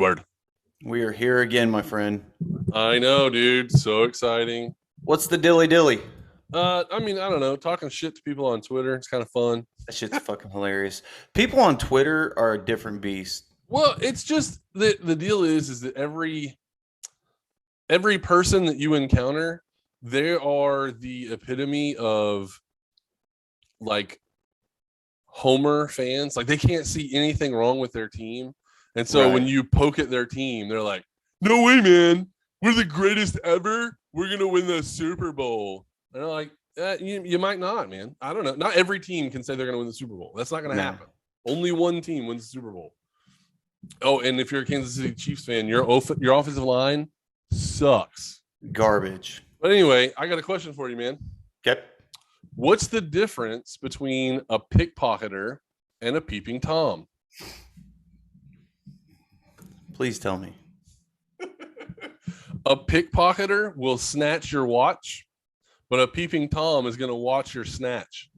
Squidward. We are here again, my friend. I know, dude. So exciting. What's the dilly dilly? I don't know. Talking shit to people on Twitter. It's kind of fun. That shit's fucking hilarious. People on Twitter are a different beast. Well, it's just the deal is that every person that you encounter, they are the epitome of like Homer fans. Like they can't see anything wrong with their team. And so when you poke at their team, they're like, no way, man. We're the greatest ever. We're going to win the Super Bowl. And they're like, you might not, man. I don't know. Not every team can say they're going to win the Super Bowl. That's not going to happen. Only one team wins the Super Bowl. Oh, and if you're a Kansas City Chiefs fan, your offensive line sucks. Garbage. But anyway, I got a question for you, man. Okay. What's the difference between a pickpocketer and a peeping Tom? Please tell me. A pickpocketer will snatch your watch, but a peeping Tom is going to watch your snatch.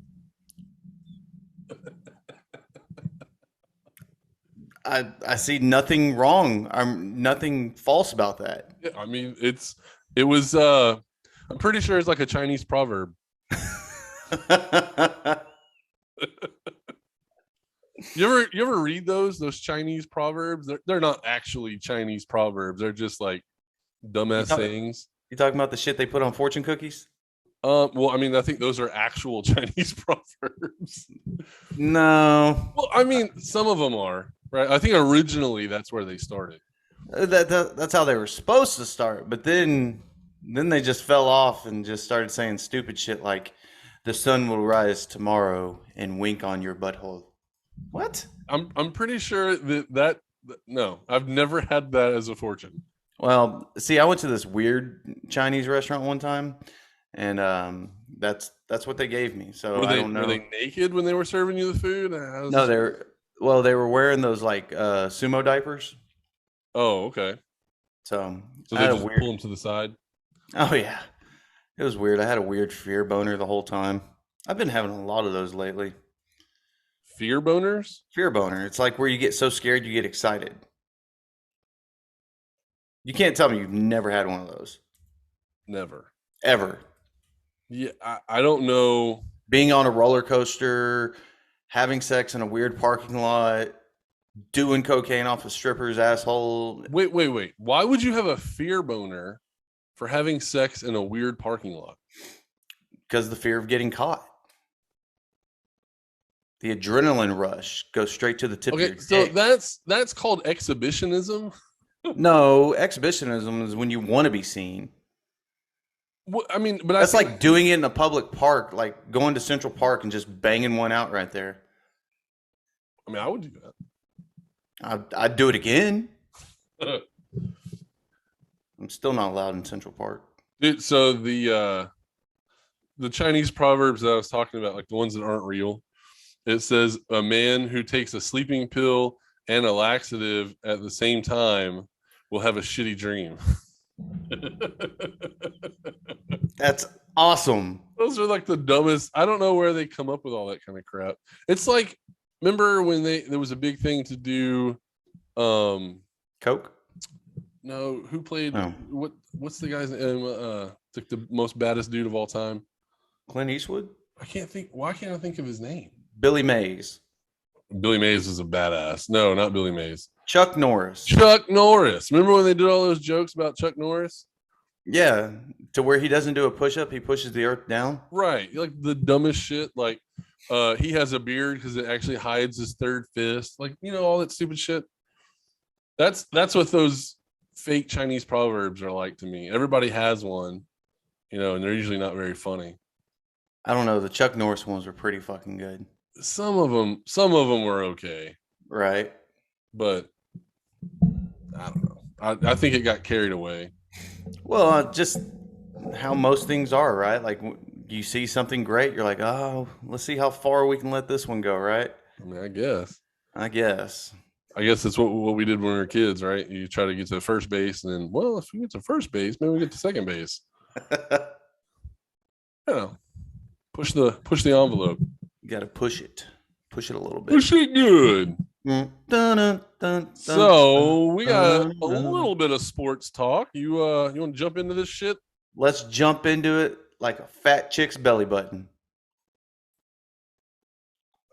I see nothing wrong. I'm nothing false about that. Yeah, I mean, I'm pretty sure it's like a Chinese proverb. You ever read those Chinese proverbs? They're not actually Chinese proverbs. They're just like dumbass sayings. You talking about the shit they put on fortune cookies? Well, I mean, I think those are actual Chinese proverbs. No. Well, I mean, some of them are, right? I think originally that's where they started. That's how they were supposed to start, but then they just fell off and just started saying stupid shit like the sun will rise tomorrow and wink on your butthole. What? I'm pretty sure that no, I've never had that as a fortune. Well, see, I went to this weird Chinese restaurant one time, and that's what they gave me. So I don't know. Were they naked when they were serving you the food? No, they were wearing those like sumo diapers. Oh, okay. So they just pull them to the side. Oh yeah, it was weird. I had a weird fear boner the whole time. I've been having a lot of those lately. Fear boners? Fear boner. It's like where you get so scared you get excited. You can't tell me you've never had one of those. Never. Ever. Yeah, I don't know. Being on a roller coaster, having sex in a weird parking lot, doing cocaine off a stripper's asshole. Wait. Why would you have a fear boner for having sex in a weird parking lot? Because the fear of getting caught. The adrenaline rush goes straight to the tip of your dick. That's called exhibitionism. No, exhibitionism is when you want to be seen. Well, I mean, but that's like doing it in a public park, like going to Central Park and just banging one out right there. I mean, I would do that. I'd do it again. I'm still not allowed in Central Park. Dude, so the Chinese proverbs that I was talking about, like the ones that aren't real, it says a man who takes a sleeping pill and a laxative at the same time will have a shitty dream. That's awesome. Those are like the dumbest. I don't know where they come up with all that kind of crap. It's like, remember when there was a big thing to do Coke? No, who played what's the guy's name? Like the most baddest dude of all time? Clint Eastwood? Why can't I think of his name? Billy Mays. Billy Mays is a badass. No, not Billy Mays. Chuck Norris. Remember when they did all those jokes about Chuck Norris? Yeah, to where he doesn't do a push-up, he pushes the earth down. Right, like the dumbest shit. Like, he has a beard because it actually hides his third fist. Like, all that stupid shit. That's what those fake Chinese proverbs are like to me. Everybody has one, and they're usually not very funny. I don't know. The Chuck Norris ones were pretty fucking good. Some of them were okay. Right. But I don't know. I think it got carried away. Well, just how most things are, right? Like you see something great, you're like, oh, let's see how far we can let this one go, right? I mean, I guess that's what we did when we were kids, right? You try to get to first base, and then, well, if we get to first base, maybe we get to second base. Push the envelope. You got to push it a little bit. Push it good. So we got a little bit of sports talk. You want to jump into this shit? Let's jump into it like a fat chick's belly button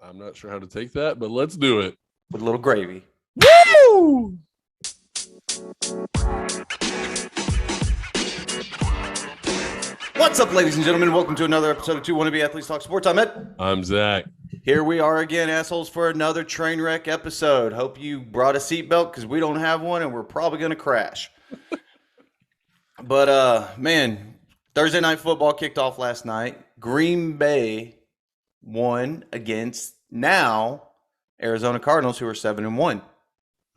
I'm not sure how to take that, but let's do it. with a little gravy. Woo! What's up, ladies and gentlemen? Welcome to another episode of Two Wannabe Athletes Talk Sports. I'm Ed. I'm Zach. Here we are again, assholes, for another train wreck episode. Hope you brought a seatbelt because we don't have one and we're probably going to crash. But, man, Thursday night football kicked off last night. Green Bay won against now Arizona Cardinals, who are 7-1.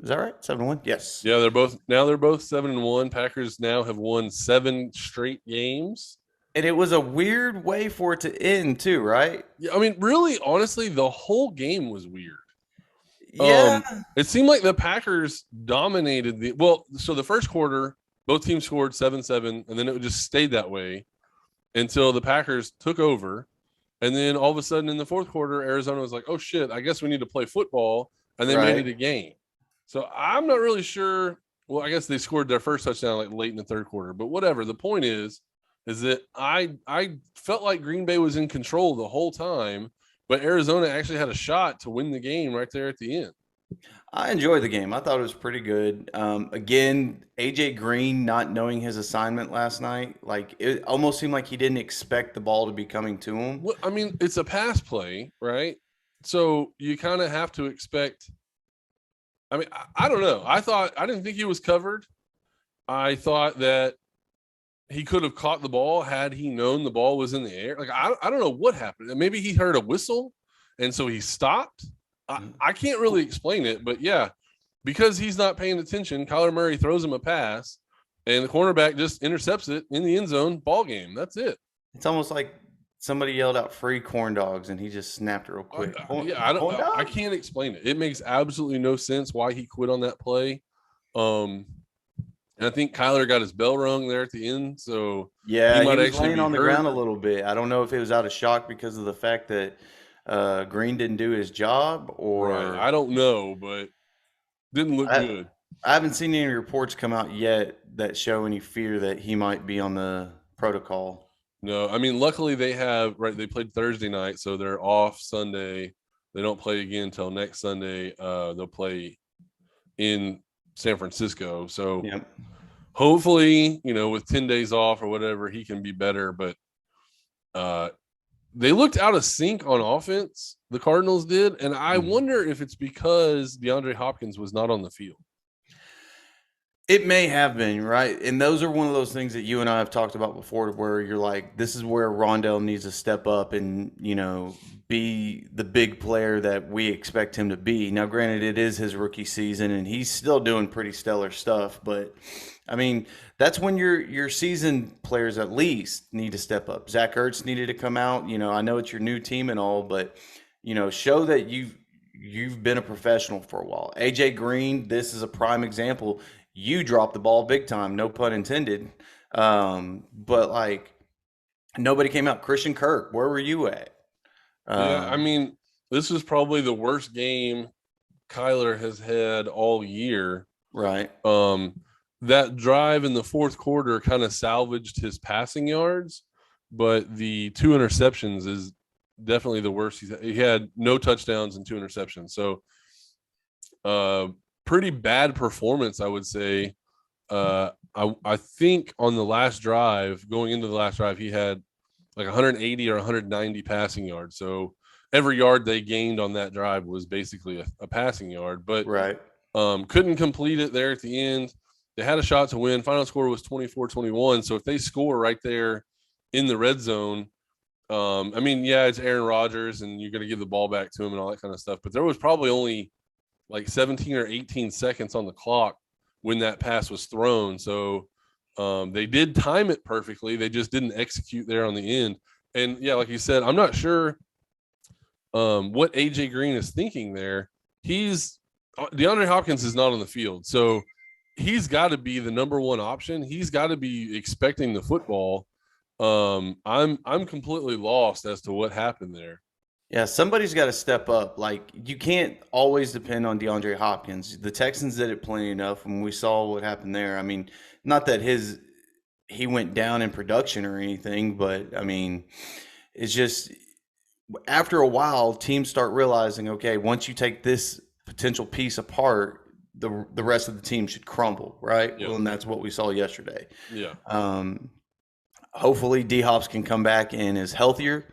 Is that right? 7-1? Yes. Yeah, they're both 7-1. Packers now have won 7 straight games. And it was a weird way for it to end, too, right? Yeah, I mean, really, honestly, the whole game was weird. Yeah. It seemed like the Packers dominated so the first quarter, both teams scored 7-7, and then it just stayed that way until the Packers took over. And then all of a sudden in the fourth quarter, Arizona was like, oh, shit, I guess we need to play football. And they made it a game. So I'm not really sure. Well, I guess they scored their first touchdown like late in the third quarter. But whatever. The point is that I felt like Green Bay was in control the whole time, but Arizona actually had a shot to win the game right there at the end. I enjoyed the game. I thought it was pretty good. Again, AJ Green not knowing his assignment last night, like it almost seemed like he didn't expect the ball to be coming to him. Well, I mean, it's a pass play, right? So you kind of have to expect. I mean, I don't know. I didn't think he was covered. I thought that he could have caught the ball had he known the ball was in the air. Like, I don't know what happened. Maybe he heard a whistle, and so he stopped. I can't really explain it, but yeah, because he's not paying attention, Kyler Murray throws him a pass, and the cornerback just intercepts it in the end zone. Ball game. That's it. It's almost like somebody yelled out "free corn dogs" and he just snapped it real quick. I can't explain it. It makes absolutely no sense why he quit on that play. And I think Kyler got his bell rung there at the end. So yeah, he was laying on the ground a little bit. I don't know if it was out of shock because of the fact that Green didn't do his job, or right. I don't know, but didn't look good. I haven't seen any reports come out yet that show any fear that he might be on the protocol. No, I mean, luckily they played Thursday night, so they're off Sunday. They don't play again until next Sunday. They'll play in San Francisco. So hopefully, with 10 days off or whatever, he can be better. But they looked out of sync on offense, the Cardinals did. And I wonder if it's because DeAndre Hopkins was not on the field. It may have been, right? And those are one of those things that you and I have talked about before, where you're like, this is where Rondell needs to step up and, be the big player that we expect him to be. Now, granted, it is his rookie season and he's still doing pretty stellar stuff. But, I mean, that's when your seasoned players at least need to step up. Zach Ertz needed to come out. I know it's your new team and all, but, show that you've been a professional for a while. AJ Green, this is a prime example. You dropped the ball big time, no pun intended. But like nobody came out. Christian Kirk, where were you at? Yeah, I mean, this is probably the worst game Kyler has had all year. Right. That drive in the fourth quarter kind of salvaged his passing yards, but the 2 interceptions is definitely the worst. He had no touchdowns and 2 interceptions. So, pretty bad performance, I would say. I think on the last drive, going into the last drive, he had like 180 or 190 passing yards. So every yard they gained on that drive was basically a passing yard. But couldn't complete it there at the end. They had a shot to win. Final score was 24-21. So if they score right there in the red zone, I mean, yeah, it's Aaron Rodgers, and you're going to give the ball back to him and all that kind of stuff. But there was probably only like 17 or 18 seconds on the clock when that pass was thrown. So they did time it perfectly. They just didn't execute there on the end. And yeah, like you said, I'm not sure what AJ Green is thinking there. DeAndre Hopkins is not on the field. So he's got to be the number one option. He's got to be expecting the football. I'm completely lost as to what happened there. Yeah, somebody's got to step up. Like, you can't always depend on DeAndre Hopkins. The Texans did it plenty enough when we saw what happened there. I mean, not that he went down in production or anything, but I mean, it's just after a while, teams start realizing, okay, once you take this potential piece apart, the rest of the team should crumble, right? Yeah. Well, and that's what we saw yesterday. Yeah. Um, Hopefully, D Hops can come back and is healthier.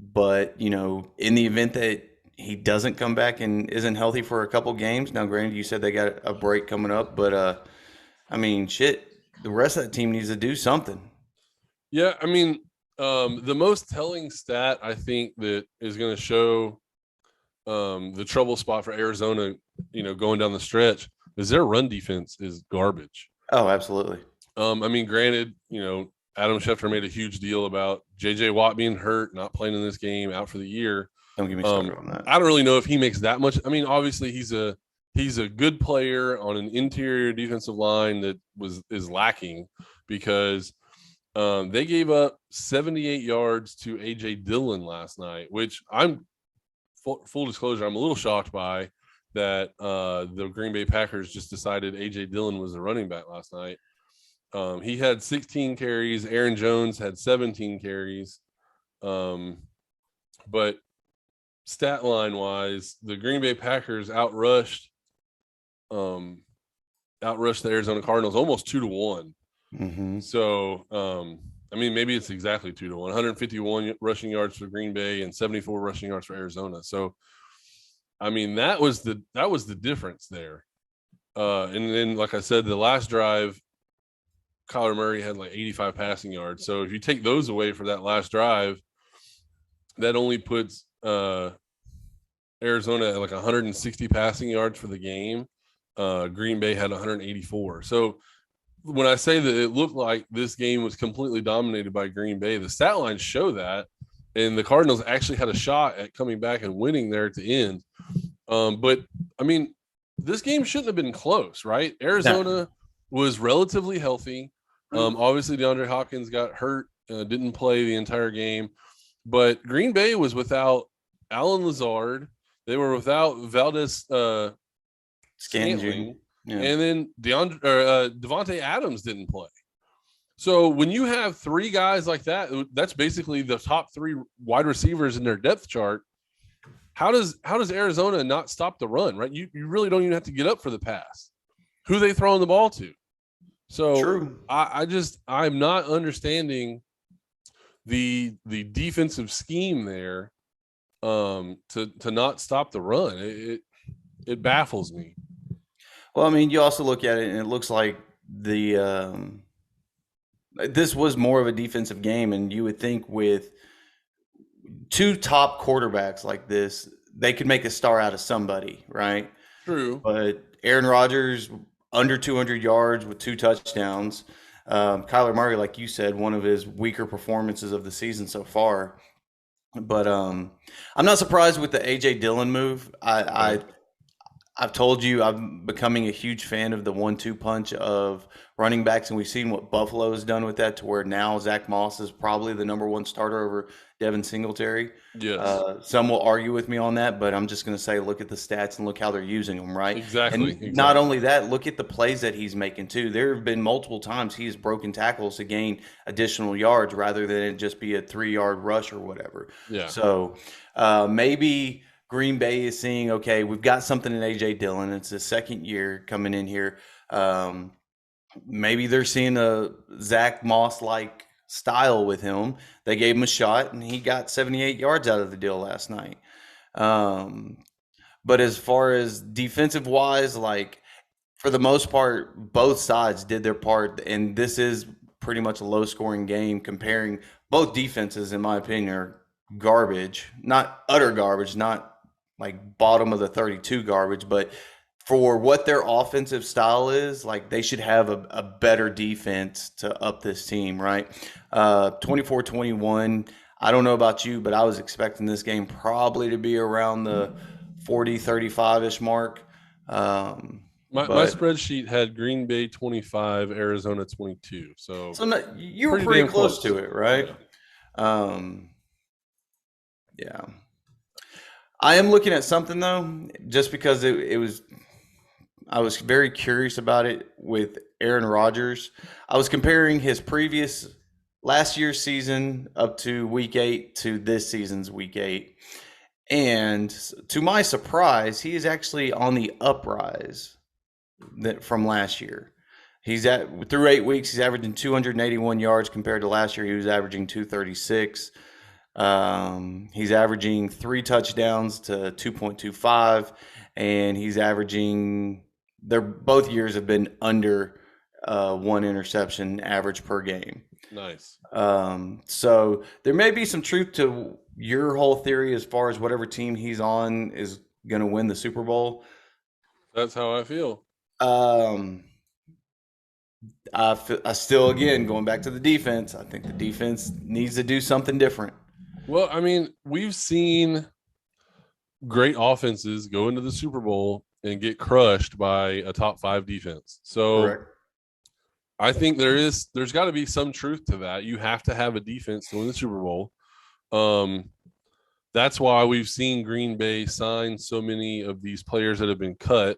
But, in the event that he doesn't come back and isn't healthy for a couple games, now granted, you said they got a break coming up, but I mean, shit, the rest of that team needs to do something. Yeah. I mean, the most telling stat I think that is going to show the trouble spot for Arizona, going down the stretch is their run defense is garbage. Oh, absolutely. I mean, granted, Adam Schefter made a huge deal about JJ Watt being hurt, not playing in this game, out for the year. Don't get me started on that. I don't really know if he makes that much. I mean, obviously he's a good player on an interior defensive line that is lacking because they gave up 78 yards to AJ Dillon last night, which I'm full disclosure, I'm a little shocked by that. The Green Bay Packers just decided AJ Dillon was the running back last night. He had 16 carries. Aaron Jones had 17 carries. But stat line wise, the Green Bay Packers outrushed the Arizona Cardinals almost 2-1. Mm-hmm. So, I mean, maybe it's exactly 2-1. 151 rushing yards for Green Bay and 74 rushing yards for Arizona. So, I mean, that was the difference there. And then, like I said, the last drive, Kyler Murray had like 85 passing yards. So if you take those away for that last drive, that only puts Arizona at like 160 passing yards for the game. Green Bay had 184. So when I say that it looked like this game was completely dominated by Green Bay, the stat lines show that. And the Cardinals actually had a shot at coming back and winning there at the end. But, I mean, this game shouldn't have been close, right? Arizona was relatively healthy. Obviously, DeAndre Hopkins got hurt, didn't play the entire game. But Green Bay was without Alan Lazard. They were without Valdez Scantling. Yeah. And then Devontae Adams didn't play. So when you have three guys like that, that's basically the top three wide receivers in their depth chart. How does Arizona not stop the run, right? You really don't even have to get up for the pass. Who are they throwing the ball to? So true. I'm not understanding the defensive scheme there to not stop the run. It baffles me. Well, I mean, you also look at it and it looks like this was more of a defensive game, and you would think with two top quarterbacks like this, they could make a star out of somebody, right? True. But Aaron Rodgers under 200 yards with 2 touchdowns. Kyler Murray, like you said, one of his weaker performances of the season so far. But I'm not surprised with the AJ Dillon move. I've told you I'm becoming a huge fan of the 1-2 punch of running backs, and we've seen what Buffalo has done with that to where now Zach Moss is probably the number 1 starter over Devin Singletary. Yes. Some will argue with me on that, but I'm just going to say look at the stats and look how they're using them, right? Exactly. And not only that, look at the plays that he's making too. There have been multiple times he's broken tackles to gain additional yards rather than it just be a 3-yard rush or whatever. Yeah. So maybe Green Bay is seeing, okay, we've got something in A.J. Dillon. It's his second year coming in here. Maybe they're seeing a Zach Moss-like style with him. They gave him a shot, and he got 78 yards out of the deal last night. But as far as defensive-wise, like, for the most part, both sides did their part, and this is pretty much a low-scoring game comparing both defenses, in my opinion, are garbage. Not utter garbage, not like bottom of the 32 garbage, but for what their offensive style is, like they should have a better defense to up this team, right? 24-21. I don't know about you, but I was expecting this game probably to be around the 40-35-ish mark. My spreadsheet had Green Bay 25, Arizona 22. So you were pretty close to it, right? Yeah. Yeah. I am looking at something though, just because it was. I was very curious about it with Aaron Rodgers. I was comparing his previous last year's season up to week 8 to this season's week 8. And to my surprise, he is actually on the uprise from last year. He's at through 8 weeks, he's averaging 281 yards compared to last year. He was averaging 236. He's averaging 3 touchdowns to 2.25, and he's averaging. They're both years have been under 1 interception average per game. Nice. So there may be some truth to your whole theory as far as whatever team he's on is going to win the Super Bowl. That's how I feel. I still, again, going back to the defense, I think the defense needs to do something different. Well, I mean, we've seen great offenses go into the Super Bowl and get crushed by a top 5 defense. So correct. I think there's got to be some truth to that. You have to have a defense to win the Super Bowl. That's why we've seen Green Bay sign so many of these players that have been cut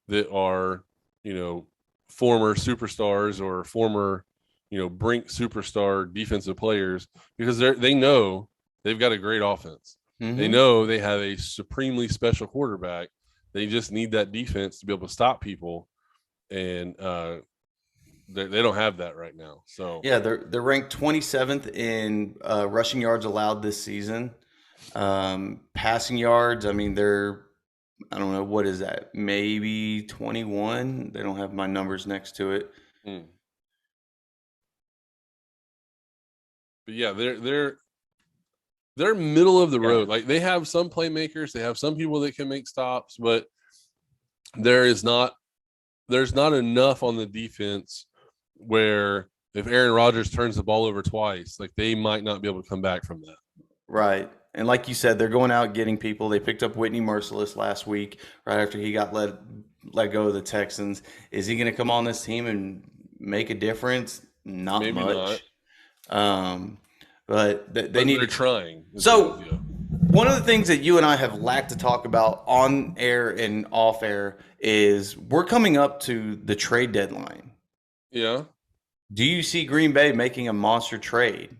that are, former superstars or former, brink superstar defensive players, because they know they've got a great offense. Mm-hmm. They know they have a supremely special quarterback. They just need that defense to be able to stop people, and they don't have that right now. So yeah, they're ranked 27th in rushing yards allowed this season. Passing yards, I mean, I don't know, what is that? Maybe 21. They don't have my numbers next to it. But yeah, they're middle of the road. Like, they have some playmakers, they have some people that can make stops, but there's not enough on the defense where if Aaron Rodgers turns the ball over twice, like, they might not be able to come back from that. Right. And like you said, they're going out getting people. They picked up Whitney Merciless last week, right after he got let go of the Texans. Is he going to come on this team and make a difference? Not Maybe much. Not. But they need. They're trying. So one of the things that you and I have lacked to talk about on air and off air is we're coming up to the trade deadline. Yeah. Do you see Green Bay making a monster trade?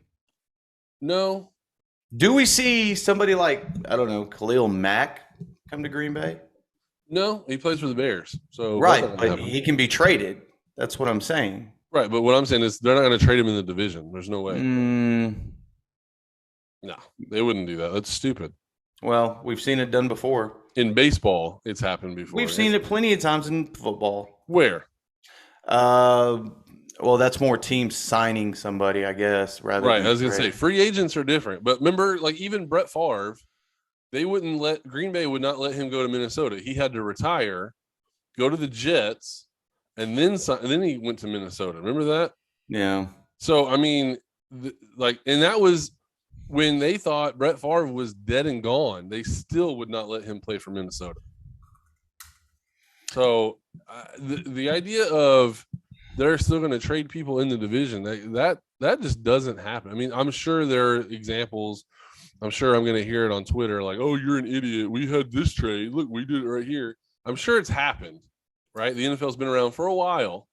No. Do we see somebody like, I don't know, Khalil Mack come to Green Bay? No, he plays for the Bears. So right, but he can be traded. That's what I'm saying. Right, but what I'm saying is they're not going to trade him in the division. There's no way. No, they wouldn't do that. That's stupid. Well, we've seen it done before. In baseball, it's happened before. We've seen it plenty of times in football. Where? Well, that's more teams signing somebody, I guess. Rather right. I was going to say free agents are different, but remember, like, even Brett Favre, Green Bay would not let him go to Minnesota. He had to retire, go to the Jets, and then he went to Minnesota. Remember that? Yeah. So I mean, and that was when they thought Brett Favre was dead and gone. They still would not let him play for Minnesota. So the idea of they're still going to trade people in the division, that just doesn't happen. I mean, I'm sure there are examples. I'm sure I'm going to hear it on Twitter, like, "Oh, you're an idiot. We had this trade. Look, we did it right here." I'm sure it's happened, right? The NFL's been around for a while,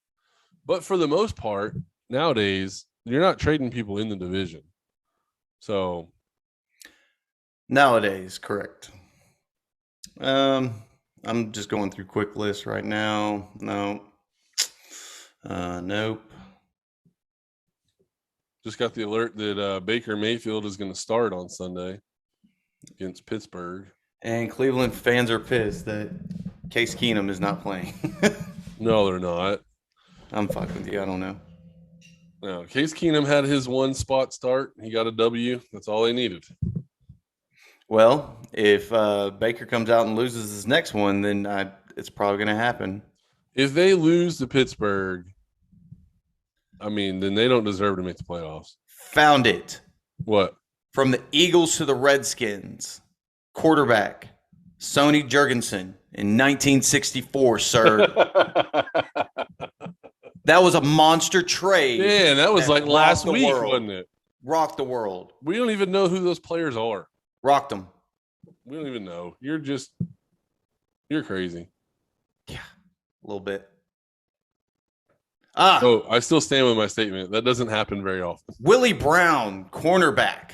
but for the most part, nowadays, you're not trading people in the division. So nowadays, correct. I'm just going through quick list right now. No. Nope. Just got the alert that Baker Mayfield is going to start on Sunday against Pittsburgh. And Cleveland fans are pissed that Case Keenum is not playing. No, they're not. I'm fucking with you. I don't know. No, Case Keenum had his one spot start. He got a W. That's all they needed. Well, if Baker comes out and loses his next one, then it's probably going to happen. If they lose to Pittsburgh, I mean, then they don't deserve to make the playoffs. Found it. What? From the Eagles to the Redskins, quarterback Sonny Jurgensen in 1964, sir. That was a monster trade. Yeah, that was like last week, wasn't it? Rocked the world. We don't even know who those players are. Rocked them. We don't even know. You're crazy. Yeah, a little bit. Oh, I still stand with my statement. That doesn't happen very often. Willie Brown, cornerback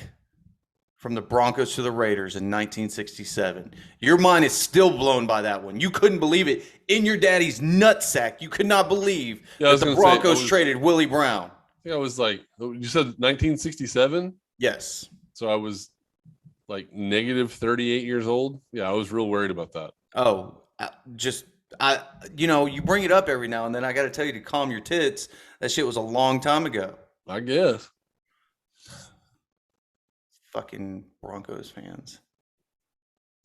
from the Broncos to the Raiders in 1967. Your mind is still blown by that one. You couldn't believe it. In your daddy's nutsack, you could not believe that the Broncos traded Willie Brown. I think I was like, you said 1967? Yes. So I was like negative 38 years old. Yeah, I was real worried about that. Oh, you bring it up every now and then. I got to tell you to calm your tits. That shit was a long time ago. I guess. Fucking Broncos fans.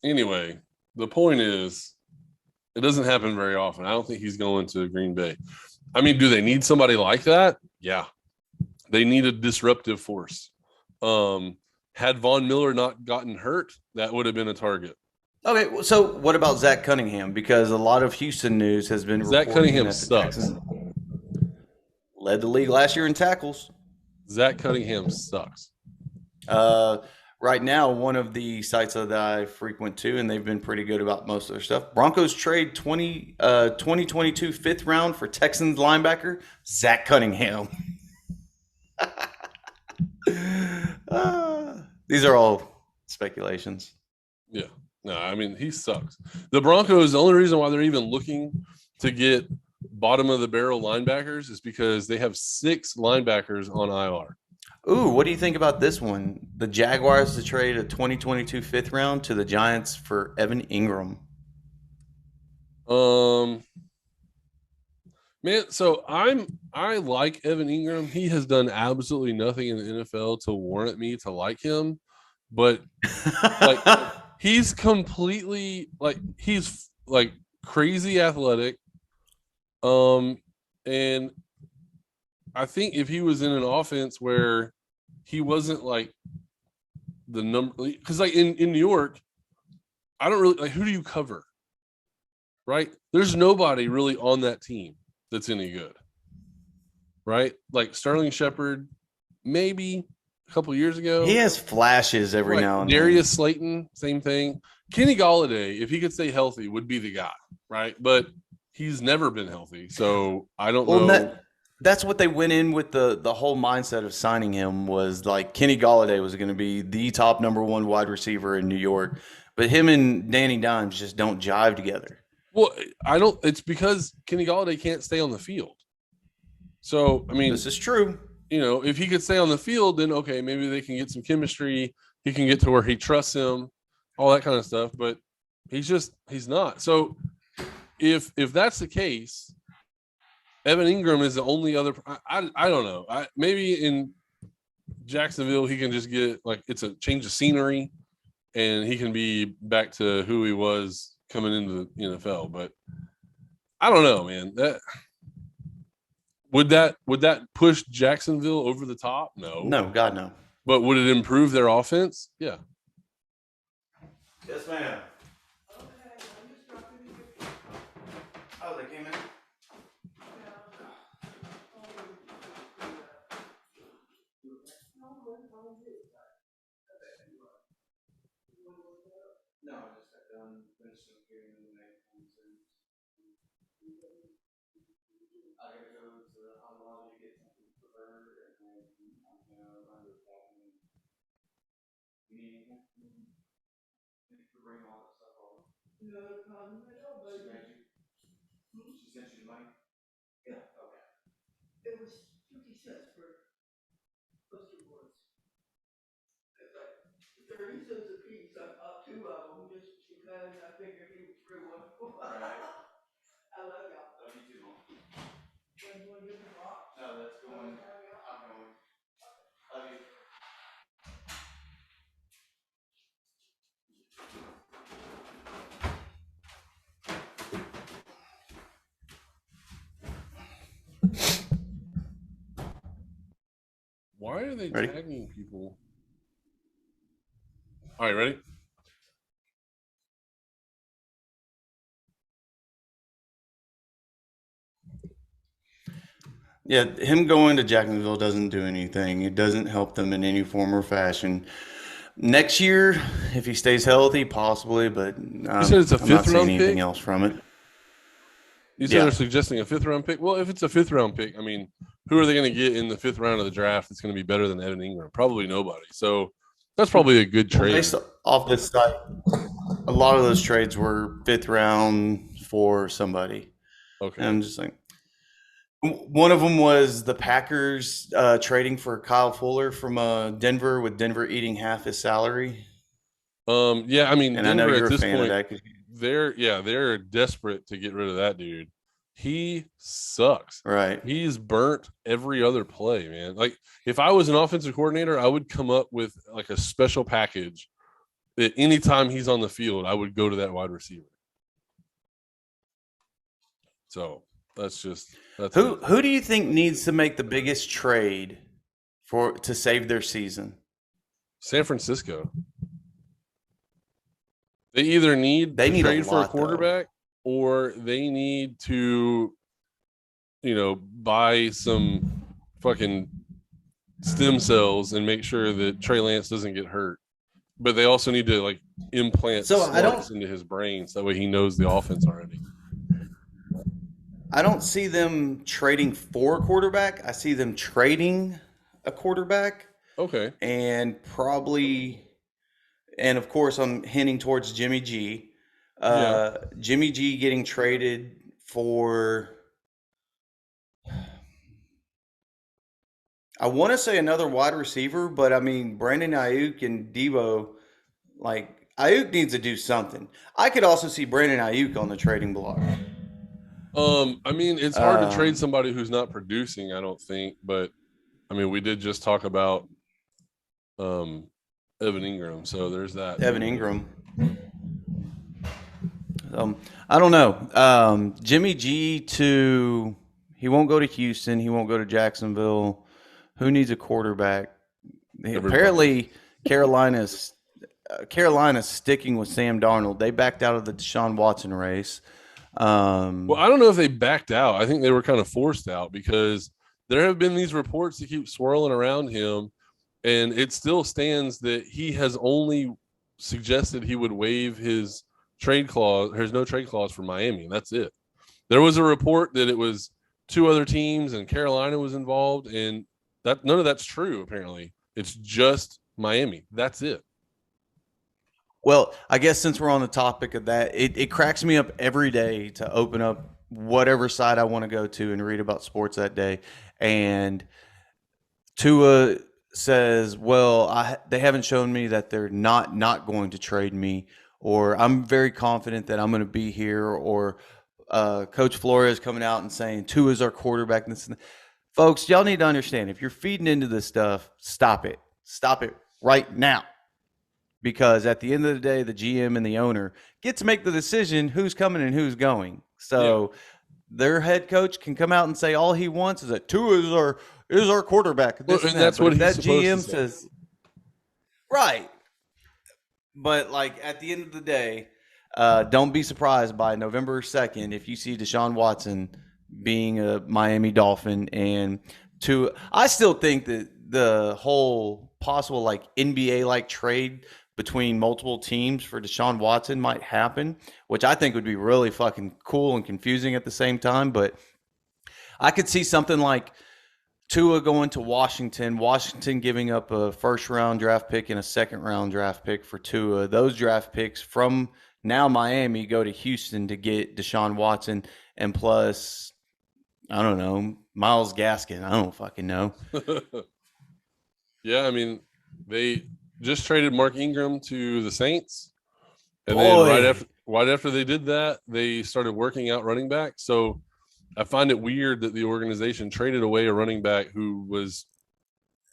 Anyway, the point is, it doesn't happen very often. I don't think he's going to Green Bay. I mean, do they need somebody like that? Yeah. They need a disruptive force. Had Von Miller not gotten hurt, that would have been a target. Okay, so what about Zach Cunningham? Because a lot of Houston news has been Zach Cunningham sucks. Led the league last year in tackles. Zach Cunningham sucks. Right now, one of the sites that I frequent to, and they've been pretty good about most of their stuff. Broncos trade 2022 fifth round for Texans linebacker Zach Cunningham. These are all speculations. Yeah. No, I mean, he sucks. The Broncos, the only reason why they're even looking to get bottom of the barrel linebackers is because they have 6 linebackers on IR. Ooh, what do you think about this one? The Jaguars to trade a 2022 fifth round to the Giants for Evan Ingram. Man, so I like Evan Ingram. He has done absolutely nothing in the NFL to warrant me to like him, but like he's completely he's crazy athletic. And I think if he was in an offense where he wasn't like the number, because like in New York, I don't really who do you cover, right? There's nobody really on that team that's any good, right? Like Sterling Shepard, maybe a couple years ago. He has flashes every now and then. Darius Slayton, same thing. Kenny Golladay, if he could stay healthy, would be the guy, right? But he's never been healthy, so I don't know. That's what they went in with the whole mindset of signing him was like Kenny Golladay was going to be the top number 1 wide receiver in New York, but him and Danny Dimes just don't jive together. Well, it's because Kenny Golladay can't stay on the field. So, I mean, this is true. If he could stay on the field, then okay, maybe they can get some chemistry. He can get to where he trusts him, all that kind of stuff. But he's not. So, if that's the case, Evan Ingram is the only other. I don't know. Maybe in Jacksonville he can just get it's a change of scenery, and he can be back to who he was coming into the NFL. But I don't know, man. Would that push Jacksonville over the top? No, God no. But would it improve their offense? Yeah. Yes, ma'am. Oh, they came in. No, I just got done finishing getting the next one. I gotta go to the hot lobby to get something for her, and then I'm gonna run to the bathroom. You need anything? Thanks for bringing all that stuff over. No problem at all, baby. She sent you the money? Yeah. Okay. It was 50 cents for poster boards. It's like 30 cents a piece. I bought 2 of them just because I figured he was real wonderful. Right. I love y'all. Love you too, Mom. You want to give me a box? No, that's going. I'm going. Love you. Why are they tagging people? All right, ready? Yeah, him going to Jacksonville doesn't do anything. It doesn't help them in any form or fashion. Next year, if he stays healthy, possibly, but You said it's a I'm not fifth seeing round anything pick. else from it. You said Yeah. they're suggesting a fifth round pick. Well, if it's a fifth round pick, I mean, who are they going to get in the fifth round of the draft that's going to be better than Evan Ingram? Probably nobody. So that's probably a good Well, trade. based off this site, a lot of those trades were fifth round for somebody. And Okay. I'm just like, one of them was the Packers trading for Kyle Fuller from Denver, with Denver eating half his salary. Yeah, I mean, And I know Denver at you're a this fan of point, that. they're desperate to get rid of that dude. He sucks. Right. He's burnt every other play, man. Like if I was an offensive coordinator, I would come up with like a special package that anytime he's on the field, I would go to that wide receiver. So that's Who do you think needs to make the biggest trade to save their season? San Francisco. They either need They to need a trade for a lot, though. quarterback or they need to, buy some fucking stem cells and make sure that Trey Lance doesn't get hurt. But they also need to like implant So smarts into his brain so that way he knows the offense already. I don't see them trading for a quarterback. I see them trading a quarterback, Okay. and probably, and of course, I'm hinting towards Jimmy G. Yeah. Jimmy G getting traded for, I want to say another wide receiver, but I mean, Brandon Ayuk and Debo, like, Ayuk needs to do something. I could also see Brandon Ayuk on the trading block. I mean, it's hard to trade Um, somebody who's not producing, I don't think, but I mean, we did just talk about um Evan Ingram, so there's that Evan too. Ingram. I don't know. Jimmy G he won't go to Houston. He won't go to Jacksonville. Who needs a quarterback? Everybody. Apparently, Carolina's sticking with Sam Darnold. They backed out of the Deshaun Watson race. Well, I don't know if they backed out. I think they were kind of forced out because there have been these reports that keep swirling around him, and it still stands that he has only suggested he would waive his trade clause. There's no trade clause for Miami. That's it. There was a report that it was two other teams and Carolina was involved, and that none of that's true. Apparently, it's just Miami. That's it. Well, I guess since we're on the topic of that, it cracks me up every day to open up whatever site I want to go to and read about sports that day. And Tua says, "Well, they haven't shown me that they're not going to trade me, or I'm very confident that I'm going to be here." Or Coach Flores coming out and saying, "Tua's our quarterback." Folks, y'all need to understand, if you're feeding into this stuff, stop it. Stop it right now. Because at the end of the day, the GM and the owner get to make the decision who's coming and who's going. So their head coach can come out and say all he wants is that Tua is our quarterback. Well, This and and that. that's But what if he's that supposed to GM say. says right, but like at the end of the day, don't be surprised by November 2nd if you see Deshaun Watson being a Miami Dolphin. And I still think that the whole possible like NBA like trade between multiple teams for Deshaun Watson might happen, which I think would be really fucking cool and confusing at the same time. But I could see something like Tua going to Washington, Washington giving up a first round draft pick and a second round draft pick for Tua. Those draft picks from now Miami go to Houston to get Deshaun Watson, and plus, I don't know, Myles Gaskin. I don't fucking know. Yeah, I mean, they just traded Mark Ingram to the Saints, and then Boy, right after they did that, they started working out running back. So I find it weird that the organization traded away a running back who was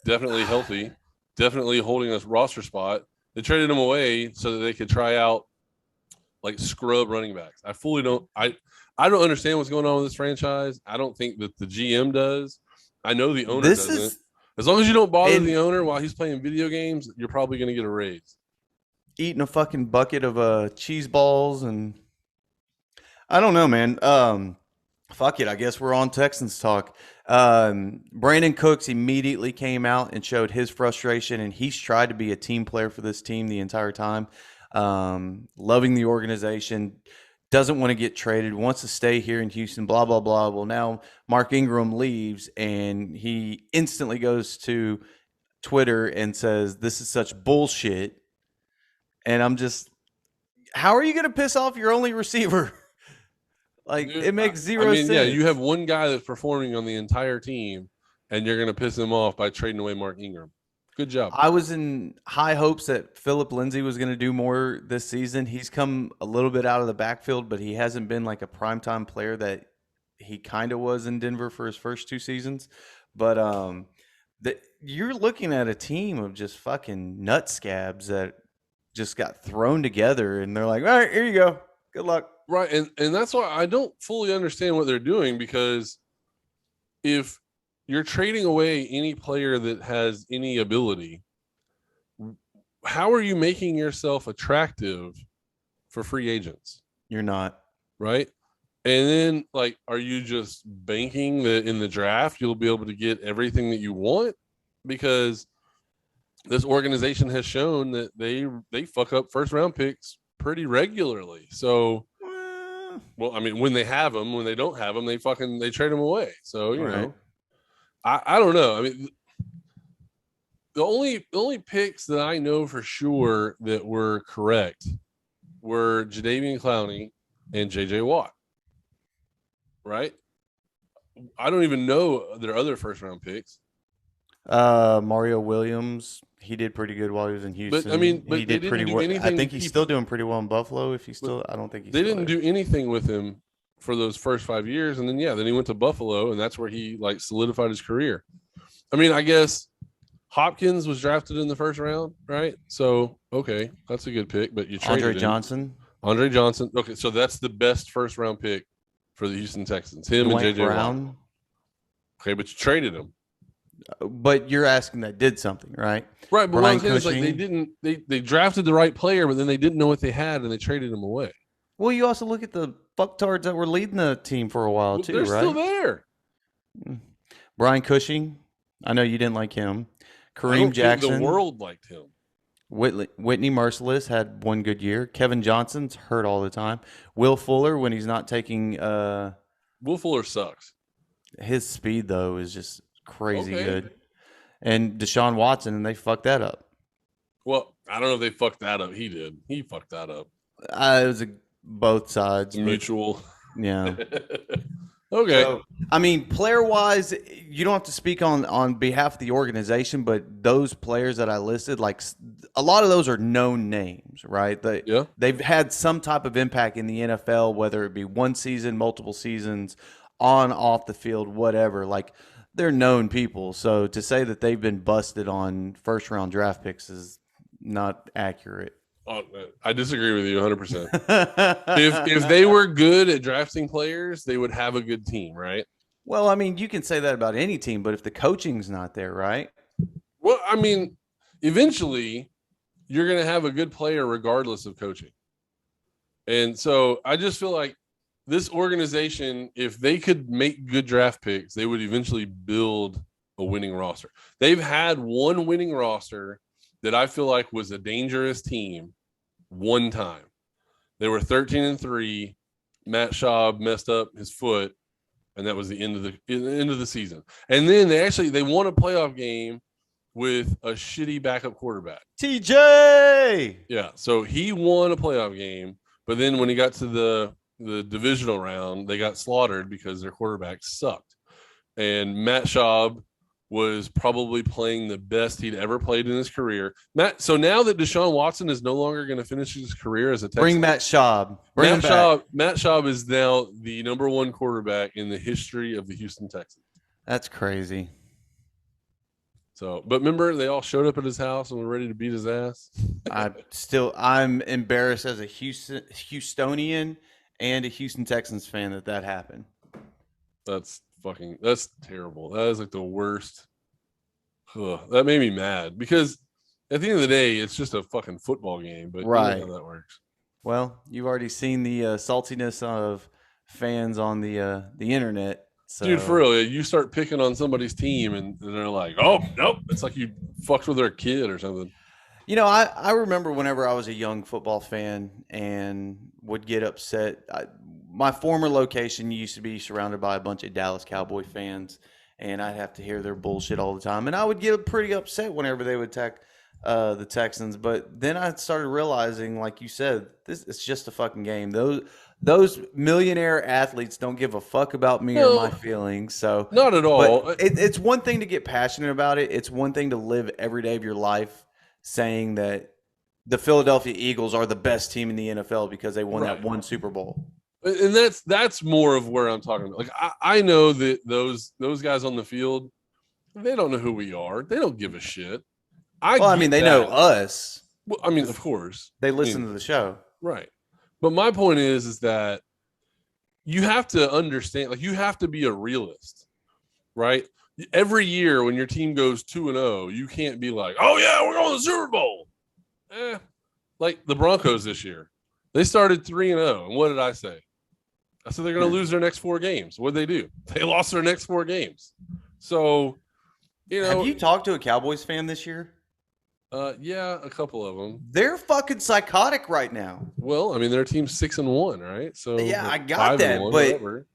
definitely healthy, definitely holding a roster spot. They traded him away so that they could try out like scrub running backs. I don't understand what's going on with this franchise. I don't think that the GM does. I know the owner this doesn't. is As long as you don't bother and the owner while he's playing video games, you're probably going to get a raise. eating a fucking bucket of cheese balls, and I don't know, man. Fuck it. I guess we're on Texans talk. Brandon Cooks immediately came out and showed his frustration, and he's tried to be a team player for this team the entire time. Loving the organization, doesn't want to get traded, wants to stay here in Houston, blah, blah, blah. Well, now Mark Ingram leaves, and he instantly goes to Twitter and says, "This is such bullshit." And I'm just, how are you going to piss off your only receiver? Like, Dude, it makes I zero mean, yeah, sense. you have one guy that's performing on the entire team, and you're going to piss him off by trading away Mark Ingram. Good job. I was in high hopes that Philip Lindsay was going to do more this season. He's come a little bit out of the backfield, but he hasn't been like a primetime player that he kind of was in Denver for his first 2 seasons. But you're looking at a team of just fucking nut scabs that just got thrown together, and they're like, "All right, here you go. Good luck." Right, and that's why I don't fully understand what they're doing, because if you're trading away any player that has any ability, how are you making yourself attractive for free agents? You're not. Right? And then, like, are you just banking that in the draft you'll be able to get everything that you want? Because this organization has shown that they fuck up first round picks pretty regularly. So, well, I mean, when they have them, when they don't have them, they trade them away. So, you know, I don't know. I mean, the only picks that I know for sure that were correct were Jadeveon Clowney and JJ Watt. Right? I don't even know their other first round picks. Mario Williams, he did pretty good while he was in Houston. But I mean, he did pretty well. I think he's still doing pretty well in Buffalo. If he's still, I don't think he's. They didn't do anything with him for those first 5 years, and then then he went to Buffalo, and that's where he like solidified his career. I mean, I guess Hopkins was drafted in the first round, right? So okay, that's a good pick. But you traded Andre Johnson. Okay, so that's the best first round pick for the Houston Texans. Him and JJ Brown. Okay, but you traded him. But you're asking that did something, right? Right, but what I'm saying is, like, they didn't. They drafted the right player, but then they didn't know what they had, and they traded him away. Well, you also look at the fucktards that were leading the team for a while too, they're right? Still there. Brian Cushing, I know you didn't like him. Kareem Jackson, the world liked him. Whitney Merciless had one good year. Kevin Johnson's hurt all the time. Will Fuller, when he's not taking, Will Fuller sucks. His speed though is just crazy good. And Deshaun Watson, and they fucked that up. Well, I don't know if they fucked that up. He did. He fucked that up. It was both sides. Mutual. Yeah. Okay. So, I mean, player-wise, you don't have to speak on behalf of the organization, but those players that I listed, like a lot of those are known names, right? They've had some type of impact in the NFL, whether it be one season, multiple seasons, on, off the field, whatever. Like, they're known people. So to say that they've been busted on first-round draft picks is not accurate. I disagree with you 100%. If they were good at drafting players, they would have a good team, right? Well, I mean, you can say that about any team, but if the coaching's not there, right? Well, I mean, eventually you're going to have a good player regardless of coaching. And so I just feel like this organization, if they could make good draft picks, they would eventually build a winning roster. They've had one winning roster that I feel like was a dangerous team one time. They were 13-3. Matt Schaub messed up his foot, and that was the end of the season. And then they won a playoff game with a shitty backup quarterback. TJ! Yeah, so he won a playoff game, but then when he got to the divisional round, they got slaughtered because their quarterback sucked. And Matt Schaub was probably playing the best he'd ever played in his career. So now that Deshaun Watson is no longer going to finish his career as a Texan, bring Matt Schaub. Matt Schaub is now the number one quarterback in the history of the Houston Texans. That's crazy. So, but remember, they all showed up at his house and were ready to beat his ass. I'm embarrassed as a Houstonian and a Houston Texans fan that happened. That's terrible. That is like the worst. That made me mad because at the end of the day, it's just a fucking football game. But right, you know how that works. Well, you've already seen the saltiness of fans on the internet. So. Dude, for real, you start picking on somebody's team and they're like, oh, nope. It's like you fucked with their kid or something. You know, I remember whenever I was a young football fan and would get upset. My former location used to be surrounded by a bunch of Dallas Cowboy fans, and I'd have to hear their bullshit all the time. And I would get pretty upset whenever they would attack the Texans. But then I started realizing, like you said, it's just a fucking game. Those millionaire athletes don't give a fuck about me or my feelings. So not at all. But it's one thing to get passionate about it. It's one thing to live every day of your life saying that the Philadelphia Eagles are the best team in the NFL because they won that one Super Bowl. And that's more of where I'm talking about. Like I know that those guys on the field, they don't know who we are. They don't give a shit. They know us. Well, I mean, of course. They listen to the show. Right. But my point is that you have to understand, like you have to be a realist, right? Every year when your team goes 2-0, you can't be like, oh yeah, we're going to the Super Bowl. Like the Broncos this year. They started 3-0. And what did I say? I said they're going to lose their next 4 games. What did they do? They lost their next 4 games. So, have you talked to a Cowboys fan this year? Yeah, a couple of them. They're fucking psychotic right now. Well, I mean, their team's 6-1, right? So yeah, I got that. But whatever.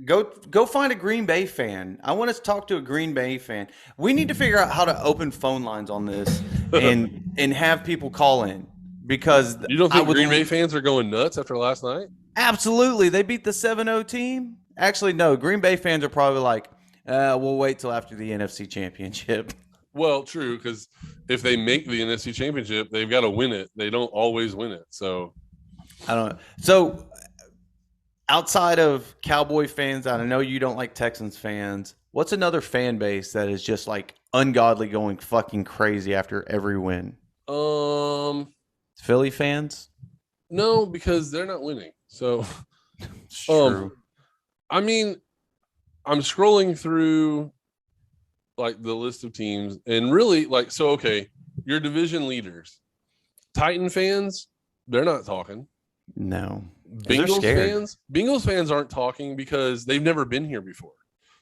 Go find a Green Bay fan. I want us to talk to a Green Bay fan. We need to figure out how to open phone lines on this and have people call in. Because you don't think Green Bay fans are going nuts after last night? Absolutely. They beat the 7-0 team. Actually, no. Green Bay fans are probably like, we'll wait till after the NFC Championship. Well, true, because if they make the NFC Championship, they've got to win it. They don't always win it. So I don't know. So outside of Cowboy fans, I know you don't like Texans fans. What's another fan base that is just like ungodly going fucking crazy after every win? Philly fans? No, because they're not winning. So true. I mean, I'm scrolling through like the list of teams and really like, so, okay, your division leaders, Titan fans, they're not talking. No. Bengals fans aren't talking because they've never been here before.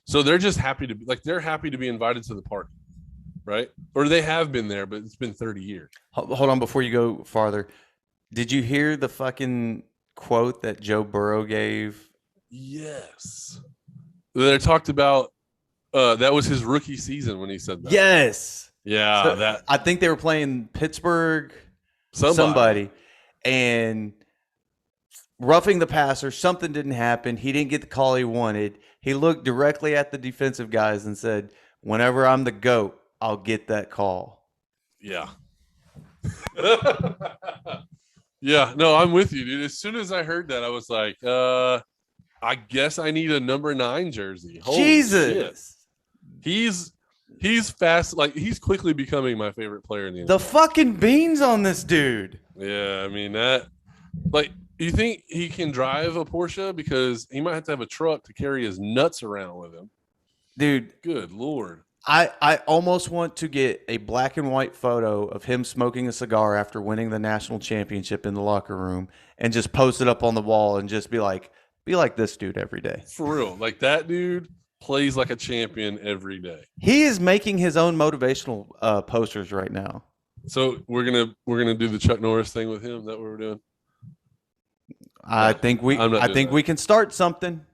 So they're just happy to be like, they're happy to be invited to the party, right? Or they have been there, but it's been 30 years. Hold on before you go farther. Did you hear the fucking quote that Joe Burrow gave? Yes. They talked about that was his rookie season when he said that. Yes. Yeah. So I think they were playing Pittsburgh, somebody, and roughing the passer. Something didn't happen. He didn't get the call he wanted. He looked directly at the defensive guys and said, whenever I'm the GOAT, I'll get that call. Yeah. Yeah. No, I'm with you, dude. As soon as I heard that, I was like, I guess I need a number 9 jersey. Holy Jesus. Shit. He's fast. Like, he's quickly becoming my favorite player in the NFL. The fucking beans on this dude. Yeah, I mean, that, like, you think he can drive a Porsche? Because he might have to have a truck to carry his nuts around with him. Dude. Good Lord. I almost want to get a black and white photo of him smoking a cigar after winning the national championship in the locker room and just post it up on the wall and just be like this dude every day. For real. Like, that dude plays like a champion every day. He is making his own motivational posters right now. So we're gonna do the Chuck Norris thing with him. Is that what we're doing? I think we can start something.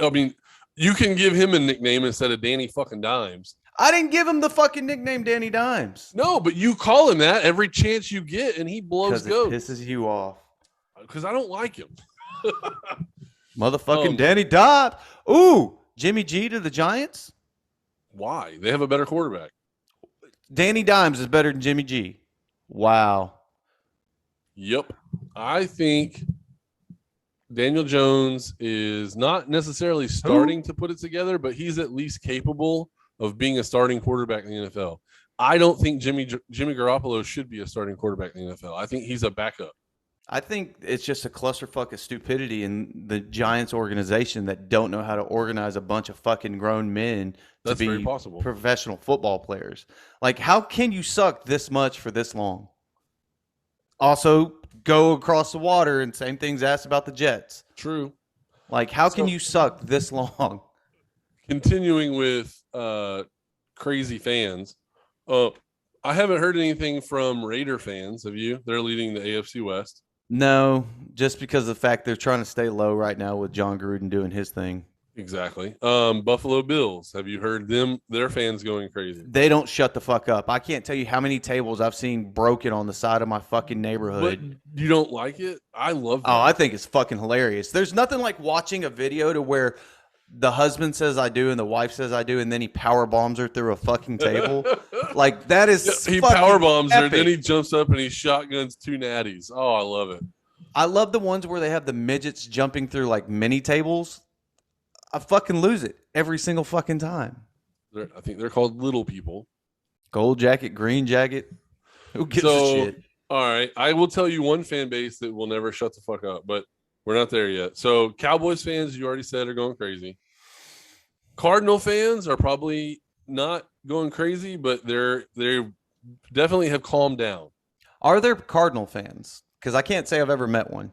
I mean, you can give him a nickname instead of Danny fucking Dimes. I didn't give him the fucking nickname Danny Dimes. No, but you call him that every chance you get, and he blows goat. It pisses you off. Because I don't like him. Motherfucking Danny Dimes. Ooh, Jimmy G to the Giants? Why? They have a better quarterback. Danny Dimes is better than Jimmy G. Wow. Yep. I think Daniel Jones is not necessarily starting to put it together, but he's at least capable of being a starting quarterback in the NFL. I don't think Jimmy Garoppolo should be a starting quarterback in the NFL. I think he's a backup. I think it's just a clusterfuck of stupidity in the Giants organization that don't know how to organize a bunch of fucking grown men to be very possible. Professional football players. Like, how can you suck this much for this long? Also, go across the water and same things asked about the Jets. True. Like, how can you suck this long? Continuing with crazy fans, I haven't heard anything from Raider fans. Have you? They're leading the AFC West. No, just because of the fact they're trying to stay low right now with John Gruden doing his thing. Exactly. Buffalo Bills. Have you heard their fans going crazy? They don't shut the fuck up. I can't tell you how many tables I've seen broken on the side of my fucking neighborhood. But you don't like it? I love that. Oh, I think it's fucking hilarious. There's nothing like watching a video to where the husband says I do and the wife says I do, and then he power bombs her through a fucking table. Like, that is he power bombs her, then he jumps up and he shotguns 2 natties. Oh, I love it. I love the ones where they have the midgets jumping through like mini tables. I fucking lose it every single fucking time. I think they're called little people. Gold jacket, green jacket. Who gives a shit? All right. I will tell you one fan base that will never shut the fuck up, but we're not there yet. So Cowboys fans, you already said, are going crazy. Cardinal fans are probably not going crazy, but they definitely have calmed down. Are there Cardinal fans? Because I can't say I've ever met one.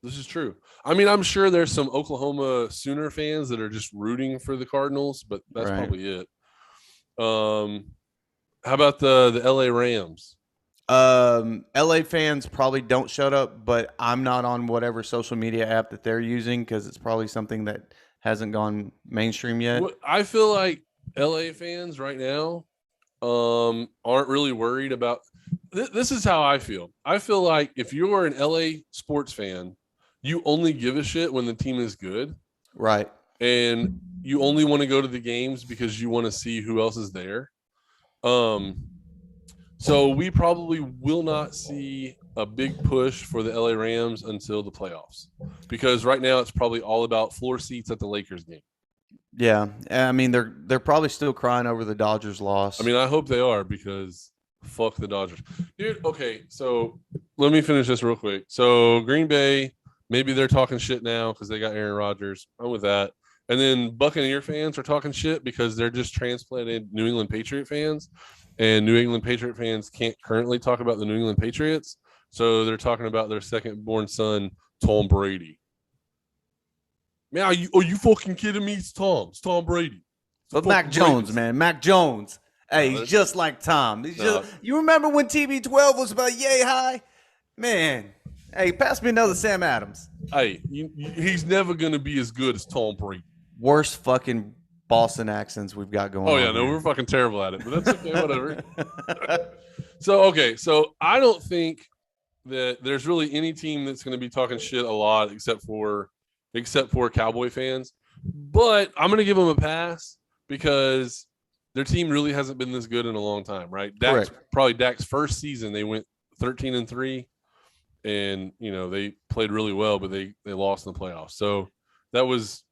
This is true. I mean, I'm sure there's some Oklahoma Sooner fans that are just rooting for the Cardinals, but that's probably it. How about the LA Rams? LA fans probably don't shut up, but I'm not on whatever social media app that they're using because it's probably something that hasn't gone mainstream yet. I feel like LA fans right now aren't really worried about this is how I feel. I feel like if you're an LA sports fan, you only give a shit when the team is good. Right. And you only want to go to the games because you want to see who else is there. So we probably will not see a big push for the LA Rams until the playoffs, because right now it's probably all about floor seats at the Lakers game. Yeah, I mean they're probably still crying over the Dodgers loss. I mean, I hope they are, because fuck the Dodgers, dude. Okay, so let me finish this real quick. So Green Bay, maybe they're talking shit now because they got Aaron Rodgers. I'm with that. And then Buccaneer fans are talking shit because they're just transplanted New England Patriot fans. And New England Patriot fans can't currently talk about the New England Patriots. So they're talking about their second-born son, Tom Brady. Man, are you fucking kidding me? It's Tom Brady. But Mac Jones, man. Mac Jones. Hey, he's just like Tom. You remember when TB12 was about yay high? Man. Hey, pass me another Sam Adams. Hey, he's never going to be as good as Tom Brady. Worst fucking Boston accents we've got going on. Oh, yeah, no, we're fucking terrible at it, but that's okay, whatever. So I don't think that there's really any team that's going to be talking shit a lot except for Cowboy fans. But I'm going to give them a pass because their team really hasn't been this good in a long time, right? Dak's first season, they went 13-3, and, they played really well, but they lost in the playoffs. So that was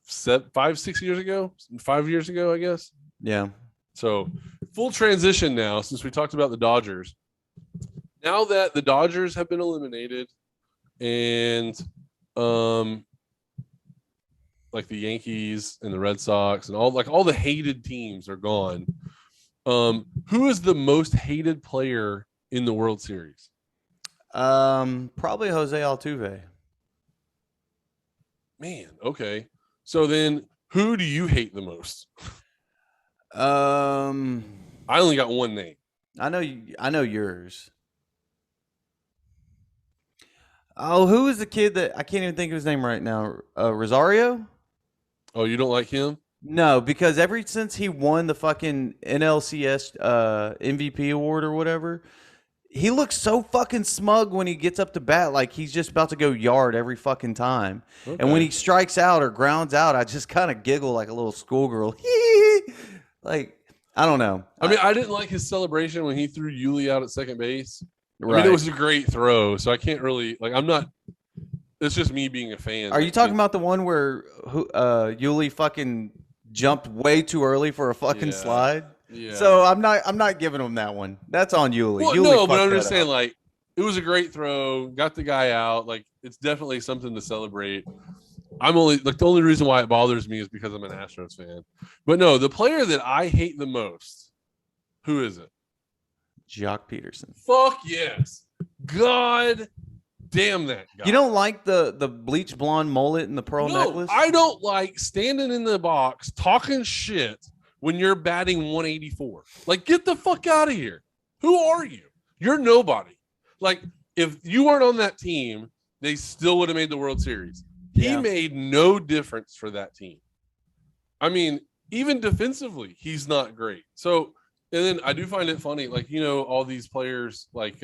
5 years ago, I guess. Yeah. So full transition now, since we talked about the Dodgers. Now that the Dodgers have been eliminated, and like the Yankees and the Red Sox and all the hated teams are gone, who is the most hated player in the World Series? Probably Jose Altuve. Man, okay. So then, who do you hate the most? I only got one name. I know yours. Oh, who is the kid that I can't even think of his name right now? Rosario? Oh, you don't like him? No, because ever since he won the fucking NLCS MVP award or whatever, he looks so fucking smug when he gets up to bat, like he's just about to go yard every fucking time. Okay. And when he strikes out or grounds out, I just kind of giggle like a little schoolgirl. Like, I don't know. I mean, I didn't like his celebration when he threw Yuli out at second base. Right. I mean, it was a great throw, so I can't really I'm not. It's just me being a fan. Are you talking about the one where Yuli fucking jumped way too early for a fucking slide? Yeah. So I'm not giving him that one. That's on Yuli. Well, Yuli no, but I'm just saying, like, it was a great throw, got the guy out. Like, it's definitely something to celebrate. The only reason why it bothers me is because I'm an Astros fan. But no, the player that I hate the most, who is it? Jock Peterson. Fuck yes. God damn that guy. You don't like the bleach blonde mullet and the pearl necklace? I don't like standing in the box talking shit when you're batting 184. Like, get the fuck out of here. Who are you? You're nobody. Like, if you weren't on that team, they still would have made the World Series. He made no difference for that team. I mean, even defensively, he's not great. So, and then I do find it funny, like, you know, all these players, like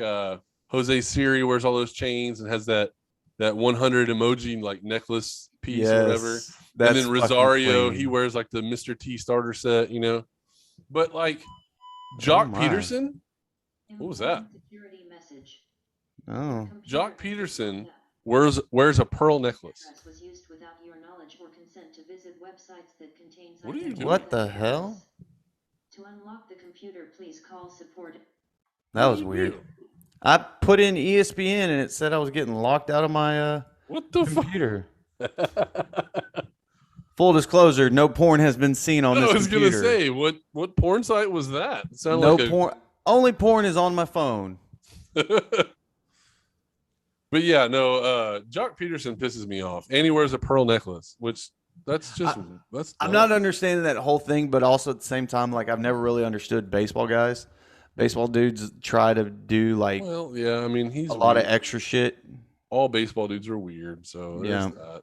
Jose Siri wears all those chains and has that 100 emoji like necklace piece or whatever. And then Rosario, he wears like the Mr. T starter set, you know. But like Jock Peterson, what was that? Oh, Jock Peterson wears a pearl necklace. Was used without your knowledge or consent to visit websites that contains What are you doing? What the hell? To unlock the computer, please call support. That was weird. I put in ESPN and it said I was getting locked out of my what the computer. Full disclosure, no porn has been seen on this computer. I was gonna say, what porn site was that? It sounded no like porn. Only porn is on my phone. But yeah, no, Jock Peterson pisses me off. And he wears a pearl necklace, which that's just that's I'm not understanding that whole thing, but also at the same time, like I've never really understood baseball guys. Baseball dudes try to do like I mean he's a lot of extra shit. All baseball dudes are weird, so there's that.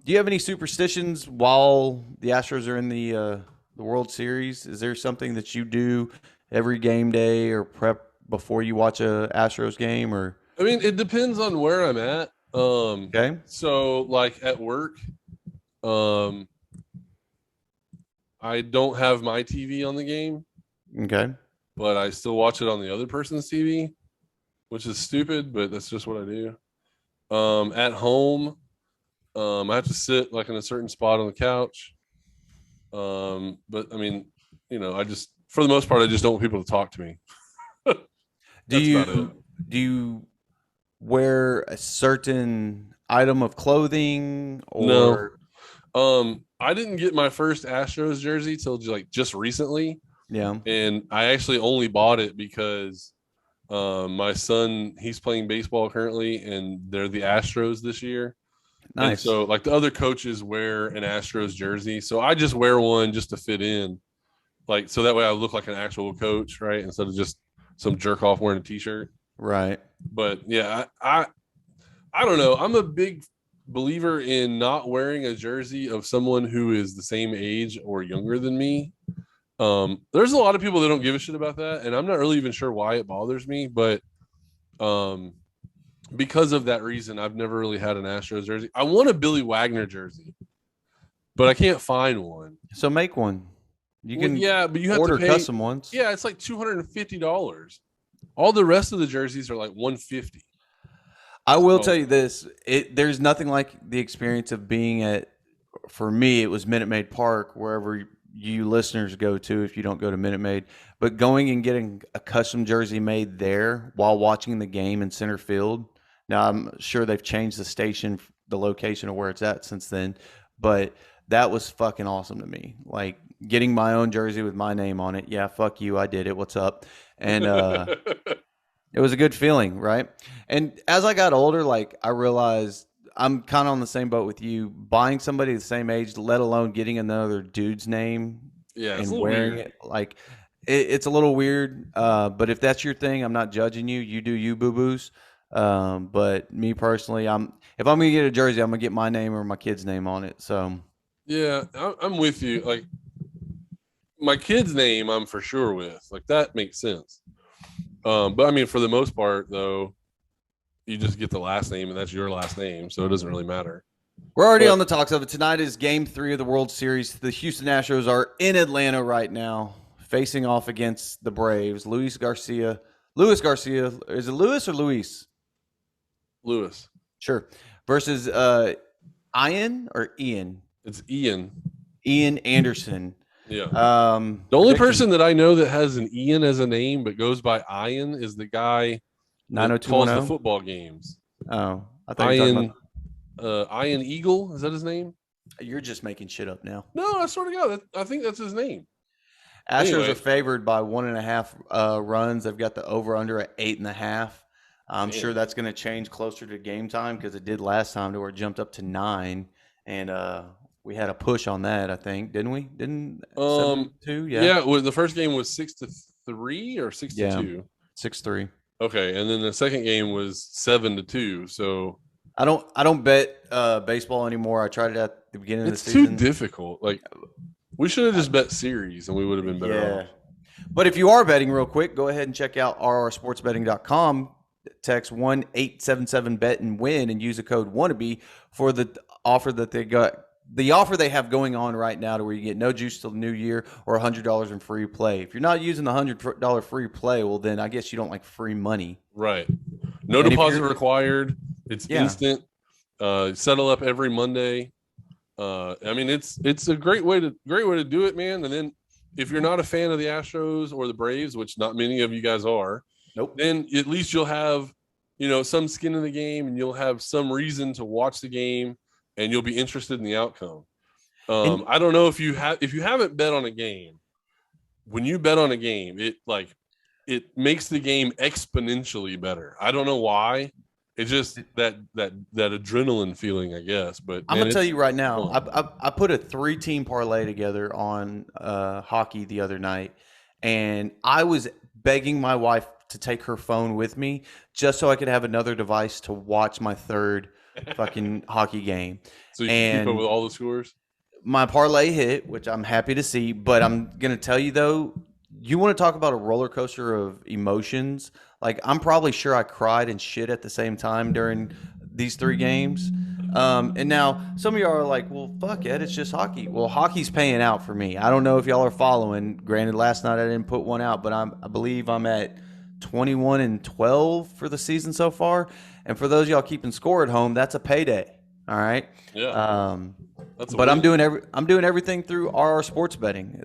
Do you have any superstitions while the Astros are in the World Series? Is there something that you do every game day or prep before you watch a Astros game? Or I mean, it depends on where I'm at. Okay. So like at work, I don't have my TV on the game. Okay. But I still watch it on the other person's TV, which is stupid, but that's just what I do. At home, I have to sit like in a certain spot on the couch. But I mean, you know, I just for the most part, I just don't want people to talk to me. Do you wear a certain item of clothing or no? I didn't get my first Astros jersey till like just recently. Yeah. And I actually only bought it because my son, he's playing baseball currently and they're the Astros this year. Nice. And so like the other coaches wear an Astros jersey. So I just wear one just to fit in. Like, so that way I look like an actual coach, right? Instead of just some jerk off wearing a t-shirt. Right. But yeah, I don't know. I'm a big believer in not wearing a jersey of someone who is the same age or younger than me. There's a lot of people that don't give a shit about that, and I'm not really even sure why it bothers me, but because of that reason, I've never really had an Astros jersey. I want a Billy Wagner jersey, but I can't find one. So make one. You can but you have order to pay, custom ones. Yeah, it's like $250. All the rest of the jerseys are like $150. I will tell you this: there's nothing like the experience of being at. For me, it was Minute Maid Park, wherever you listeners go to if you don't go to Minute Maid, but going and getting a custom jersey made there while watching the game in center field. Now, I'm sure they've changed the station, the location of where it's at since then, but that was fucking awesome to me. Like getting my own jersey with my name on it. Yeah, fuck you. I did it. What's up? And it was a good feeling, right? And as I got older, like I realized I'm kind of on the same boat with you. Buying somebody the same age, let alone getting another dude's name and wearing it, like it's a little weird. But if that's your thing, I'm not judging you. You do you, boo boos. But me personally, if I'm gonna get a jersey, I'm gonna get my name or my kid's name on it. So yeah, I'm with you. Like my kid's name, I'm for sure with. Like that makes sense. But I mean, for the most part, though. You just get the last name, and that's your last name, so it doesn't really matter. We're already on the talks of it. Tonight is Game 3 of the World Series. The Houston Astros are in Atlanta right now, facing off against the Braves. Luis Garcia. Is it Luis or Luis? Luis. Sure. Versus Ian or Ian? It's Ian. Ian Anderson. Yeah. The only person that I know that has an Ian as a name but goes by Ian is the guy 90210 calls the football games. Oh, I thought you were talking about Ian Eagle. Is that his name? You're just making shit up now. No, I swear to God, I think that's his name. Astros are favored by 1.5 runs. They've got the over under at 8.5. I'm sure that's going to change closer to game time because it did last time to where it jumped up to 9, and we had a push on that. I think didn't we? Didn't 7-2? Yeah. Well, the first game was 6-3 or 6-2. 6-3. Okay, and then the second game was 7-2. So I don't bet baseball anymore. I tried it at the beginning of the it's season. too difficult. Like we should have just bet series and we would have been better off. But if you are betting real quick, go ahead and check out rrsportsbetting.com. Text 1-877-BET and win and use the code Wannabe for the offer that they got. The offer they have going on right now to where you get no juice till the new year or $100 in free play. If you're not using the $100 free play, well, then I guess you don't like free money. Right. No deposit required. It's instant. Settle up every Monday. I mean, it's a great way to do it, man. And then if you're not a fan of the Astros or the Braves, which not many of you guys are, then at least you'll have, some skin in the game and you'll have some reason to watch the game and you'll be interested in the outcome. I don't know if you haven't bet on a game, when you bet on a game, it makes the game exponentially better. I don't know why. It's just that adrenaline feeling, I guess. But I'm gonna tell you right now, I put a 3-team parlay together on hockey the other night, and I was begging my wife to take her phone with me just so I could have another device to watch my third fucking hockey game. So you can keep up with all the scores? My parlay hit, which I'm happy to see, but I'm going to tell you though, you want to talk about a roller coaster of emotions. Like I'm probably sure I cried and shit at the same time during these 3 games. And now some of y'all are like, well, fuck it, it's just hockey. Well, hockey's paying out for me. I don't know if y'all are following. Granted, last night I didn't put one out, but I believe I'm at 21-12 for the season so far. And for those of y'all keeping score at home, that's a payday. All right. Yeah. But I'm doing everything through RR Sports Betting.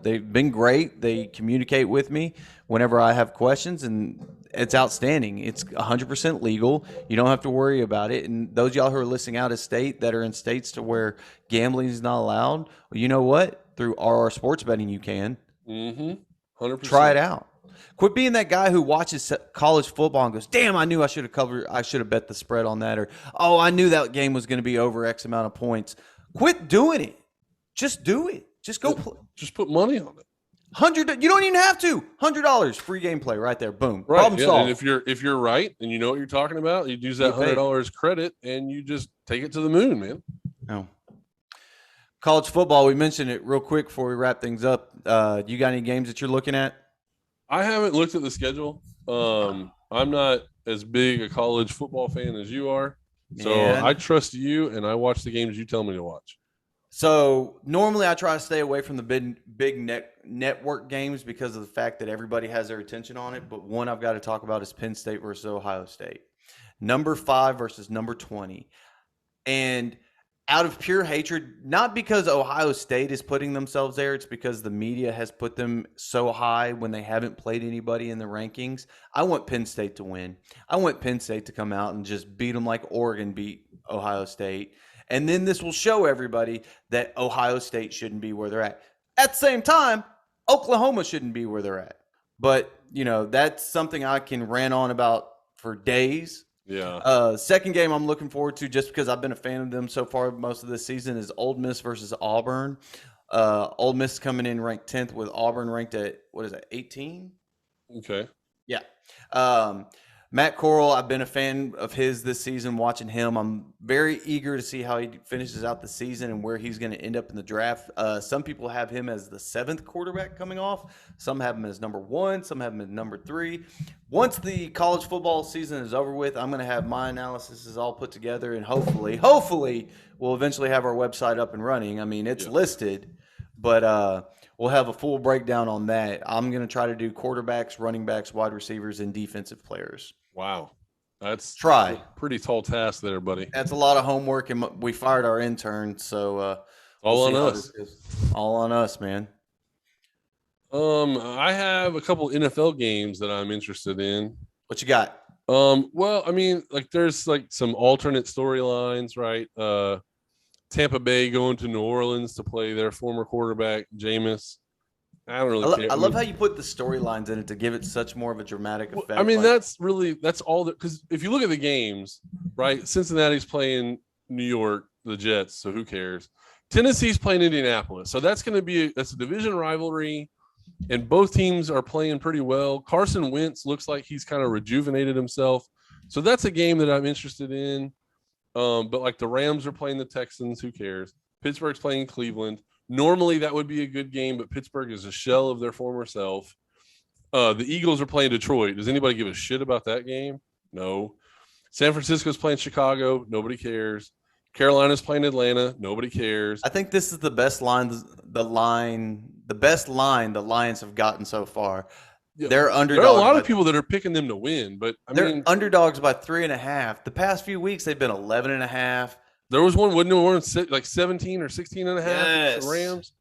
They've been great. They communicate with me whenever I have questions, and it's outstanding. It's 100% legal. You don't have to worry about it. And those of y'all who are listening out of state that are in states to where gambling is not allowed, well, you know what? Through RR Sports Betting, you can. 100%. Try it out. Quit being that guy who watches college football and goes, damn, I knew I should have bet the spread on that. Or, oh, I knew that game was going to be over X amount of points. Quit doing it. Just do it. Just go play. Just put money on it. You don't even have to. $100 free gameplay right there. Boom. Right. Problem solved. And if you're right and you know what you're talking about, you use that $100 credit and you just take it to the moon, man. No. College football, we mentioned it real quick before we wrap things up. You got any games that you're looking at? I haven't looked at the schedule. I'm not as big a college football fan as you are. So I trust you, and I watch the games you tell me to watch. So normally I try to stay away from the big network games because of the fact that everybody has their attention on it. But one I've got to talk about is Penn State versus Ohio State. Number 5 versus number 20. And out of pure hatred, not because Ohio State is putting themselves there, it's because the media has put them so high when they haven't played anybody in the rankings. I want Penn State to win. I want Penn State to come out and just beat them like Oregon beat Ohio State. And then this will show everybody that Ohio State shouldn't be where they're at. At the same time, Oklahoma shouldn't be where they're at. But, that's something I can rant on about for days. Yeah. Second game I'm looking forward to, just because I've been a fan of them so far most of this season, is Ole Miss versus Auburn. Ole Miss coming in ranked 10th with Auburn ranked at, 18? Okay. Yeah. Matt Corral, I've been a fan of his this season, watching him. I'm very eager to see how he finishes out the season and where he's going to end up in the draft. Some people have him as the 7th quarterback coming off. Some have him as number 1. Some have him as number 3. Once the college football season is over with, I'm going to have my analysis all put together, and hopefully we'll eventually have our website up and running. I mean, it's listed, but we'll have a full breakdown on that. I'm going to try to do quarterbacks, running backs, wide receivers, and defensive players. Wow. That's a pretty tall task there, buddy. That's a lot of homework, and we fired our intern, so all on us. All on us, man. I have a couple NFL games that I'm interested in. What you got? Well, I mean, there's some alternate storylines, right? Tampa Bay going to New Orleans to play their former quarterback, Jameis. I don't really care. I love how you put the storylines in it to give it such more of a dramatic effect. I mean, that's all that, because if you look at the games, right? Cincinnati's playing New York, the Jets, so who cares? Tennessee's playing Indianapolis, so that's a division rivalry, and both teams are playing pretty well. Carson Wentz looks like he's kind of rejuvenated himself, so that's a game that I'm interested in. But like the Rams are playing the Texans, who cares? Pittsburgh's playing Cleveland. Normally that would be a good game, but Pittsburgh is a shell of their former self. The Eagles are playing Detroit. Does anybody give a shit about that game? No. San Francisco's playing Chicago. Nobody cares. Carolina's playing Atlanta. Nobody cares. I think this is the best line the Lions have gotten so far. Yeah. They're underdogs. There are a lot of people that are picking them to win, but they're underdogs by 3.5. The past few weeks they've been 11.5. There was wasn't one like 17 or 16 and a half. Yes. The Rams.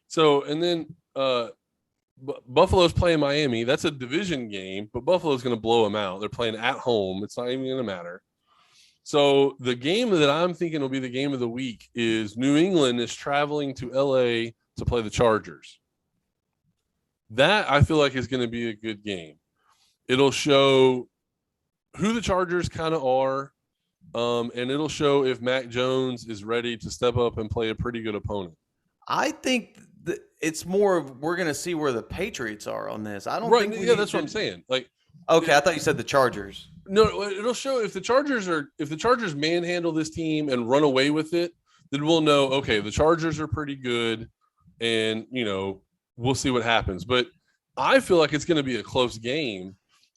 So, and then Buffalo's playing Miami. That's a division game, but Buffalo's going to blow them out. They're playing at home. It's not even going to matter. So the game that I'm thinking will be the game of the week is New England is traveling to LA to play the Chargers. That I feel like is going to be a good game. It'll show who the Chargers kind of are. And it'll show if Mac Jones is ready to step up and play a pretty good opponent. I think it's more of we're going to see where the Patriots are on this. I don't think that's what I'm saying. Like, okay, I thought you said the Chargers. No, it'll show if the Chargers manhandle this team and run away with it, then we'll know, okay, the Chargers are pretty good, and we'll see what happens. But I feel like it's going to be a close game.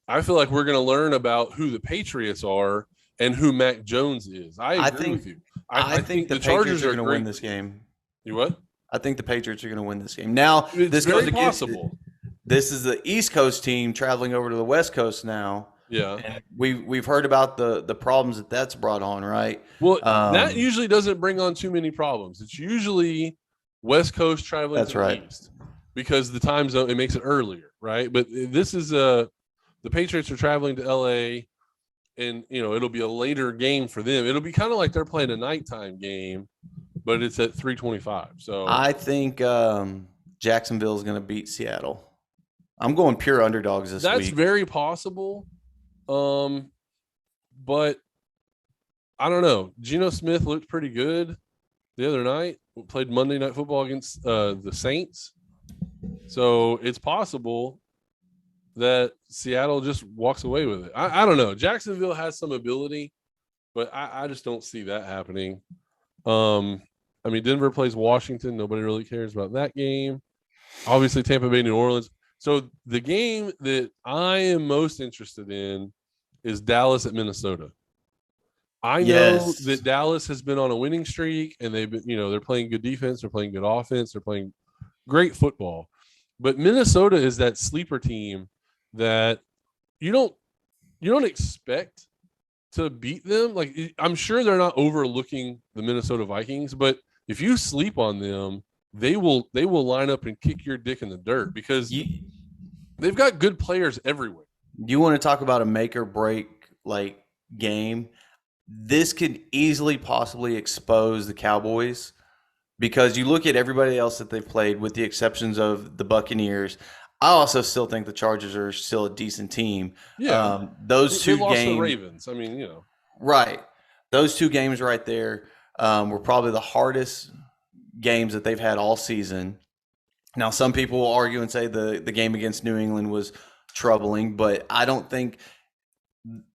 I feel like we're going to learn about who the Patriots are and who Mac Jones is. I agree with you. I think the Chargers are going to win this game. You what? I think the Patriots are going to win this game. Now, this goes possible. This is the East Coast team traveling over to the West Coast now. Yeah, and we've heard about the problems that's brought on, right? Well, that usually doesn't bring on too many problems. It's usually West Coast traveling to the East because the time zone, it makes it earlier, right? But this is the Patriots are traveling to LA. And, it'll be a later game for them. It'll be kind of like they're playing a nighttime game, but it's at 3:25. So I think Jacksonville is going to beat Seattle. I'm going pure underdogs this week. That's very possible. But I don't know. Geno Smith looked pretty good the other night. We played Monday Night Football against the Saints. So it's possible that Seattle just walks away with it. I don't know. Jacksonville has some ability, but I just don't see that happening. Denver plays Washington. Nobody really cares about that game. Obviously, Tampa Bay, New Orleans. So the game that I am most interested in is Dallas at Minnesota. I know that Dallas has been on a winning streak, and they've been, they're playing good defense, they're playing good offense, they're playing great football. But Minnesota is that sleeper team that you don't expect to beat them. Like, I'm sure they're not overlooking the Minnesota Vikings, but if you sleep on them, they will line up and kick your dick in the dirt because they've got good players everywhere. You want to talk about a make or break game? This could easily possibly expose the Cowboys because you look at everybody else that they've played with the exceptions of the Buccaneers. I also still think the Chargers are still a decent team. Yeah. Those two lost games. The Ravens. Right. Those two games right there were probably the hardest games that they've had all season. Now, some people will argue and say the game against New England was troubling, but I don't think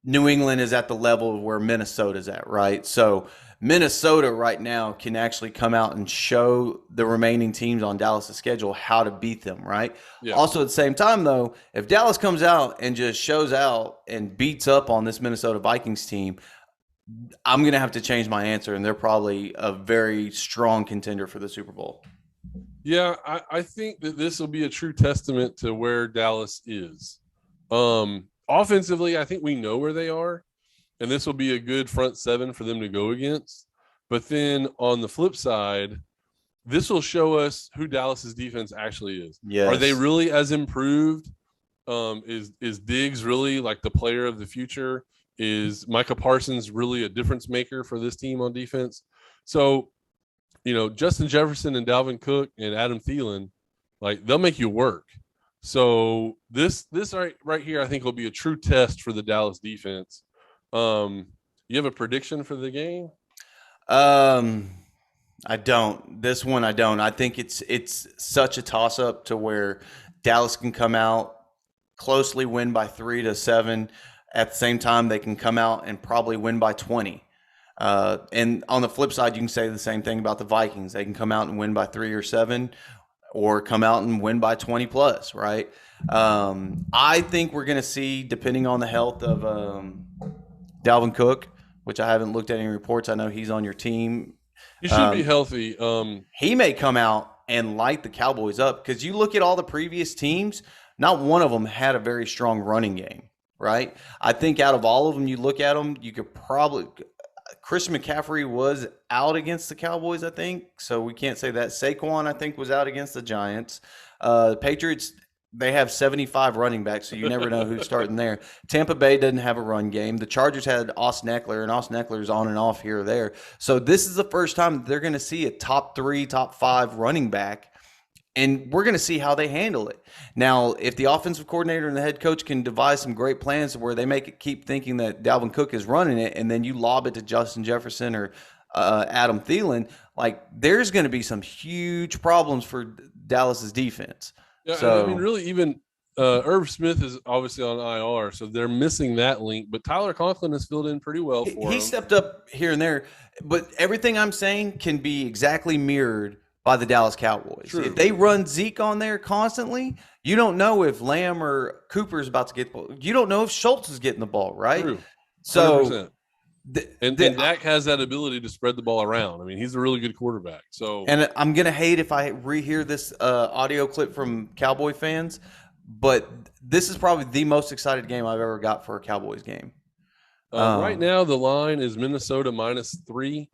New England is at the level of where Minnesota's at, right? So Minnesota right now can actually come out and show the remaining teams on Dallas' schedule how to beat them, right? Yeah. Also, at the same time, though, if Dallas comes out and just shows out and beats up on this Minnesota Vikings team, I'm going to have to change my answer, and they're probably a very strong contender for the Super Bowl. Yeah, I think that this will be a true testament to where Dallas is. Offensively, I think we know where they are, and this will be a good front seven for them to go against. But then on the flip side, this will show us who Dallas's defense actually is. Yes. Are they really as improved? Is Diggs really like the player of the future? Is Micah Parsons really a difference maker for this team on defense? So, Justin Jefferson and Dalvin Cook and Adam Thielen, Like they'll make you work. So this right here, I think will be a true test for the Dallas defense. You have a prediction for the game? I don't. This one I don't. I think it's such a toss up to where Dallas can come out closely win by 3-7. At the same time, they can come out and probably win by 20. And on the flip side, you can say the same thing about the Vikings. They can come out and win by 3 or 7, or come out and win by 20 plus, right? I think we're going to see, depending on the health of Dalvin Cook, which I haven't looked at any reports. I know he's on your team. He should be healthy. He may come out and light the Cowboys up, because you look at all the previous teams, not one of them had a very strong running game, right? I think out of all of them, you look at them, you could probably – Christian McCaffrey was out against the Cowboys, I think, so we can't say that. Saquon, I think, was out against the Giants. The Patriots – they have 75 running backs, so you never know who's starting there. Tampa Bay doesn't have a run game. The Chargers had Austin Eckler, and Austin Eckler's on and off here or there. So this is the first time they're going to see a top 3, top 5 running back, and we're going to see how they handle it. Now, if the offensive coordinator and the head coach can devise some great plans where they make it keep thinking that Dalvin Cook is running it, and then you lob it to Justin Jefferson or Adam Thielen, like there's going to be some huge problems for Dallas's defense. Yeah, so, I mean, really, even Irv Smith is obviously on IR, so they're missing that link. But Tyler Conklin has filled in pretty well for him. He stepped up here and there, but everything I'm saying can be exactly mirrored by the Dallas Cowboys. True. If they run Zeke on there constantly, you don't know if Lamb or Cooper is about to get the ball. You don't know if Schultz is getting the ball, right? True. 100%. So, and Dak has that ability to spread the ball around. I mean, he's a really good quarterback. So, and I'm gonna hate if I rehear this audio clip from Cowboy fans, but this is probably the most excited game I've ever got for a Cowboys game. Right now, the line is Minnesota -3.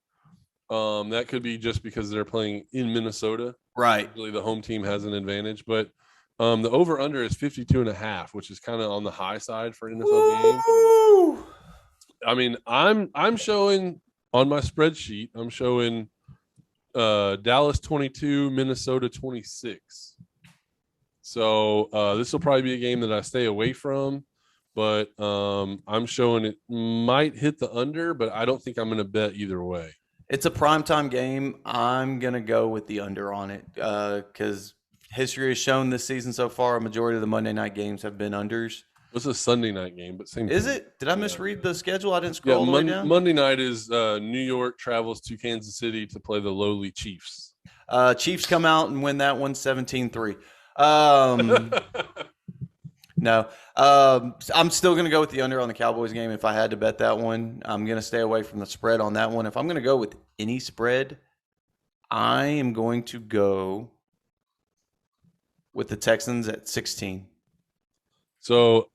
That could be just because they're playing in Minnesota. Right. Usually the home team has an advantage, but the over/under is 52.5, which is kind of on the high side for an NFL game. I mean, I'm showing on my spreadsheet, I'm showing Dallas 22, Minnesota 26. So this will probably be a game that I stay away from, but I'm showing it might hit the under, but I don't think I'm going to bet either way. It's a primetime game. I'm going to go with the under on it because history has shown this season so far a majority of the Monday night games have been unders. It's a Sunday night game, but same. Is thing. it? Did I misread the schedule? I didn't scroll all the way down. Monday night is New York travels to Kansas City to play the lowly Chiefs. Chiefs come out and win that one 17-3. No. I'm still going to go with the under on the Cowboys game. If I had to bet that one, I'm going to stay away from the spread on that one. If I'm going to go with any spread, I am going to go with the Texans at 16. So,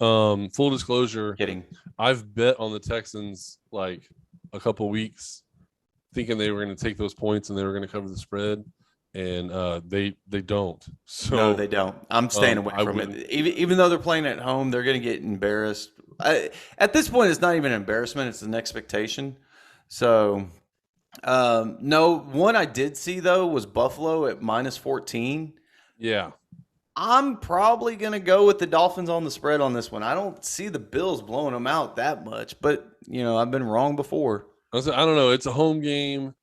full disclosure, Kidding. I've bet on the Texans like a couple weeks, thinking they were going to take those points and they were going to cover the spread, and they don't. So no, they don't. I'm staying away from it. Even though they're playing at home, they're going to get embarrassed. At this point, it's not even an embarrassment; it's an expectation. So, no. One I did see though was Buffalo at -14. Yeah. I'm probably going to go with the Dolphins on the spread on this one. I don't see the Bills blowing them out that much, but, I've been wrong before. I don't know. It's a home game.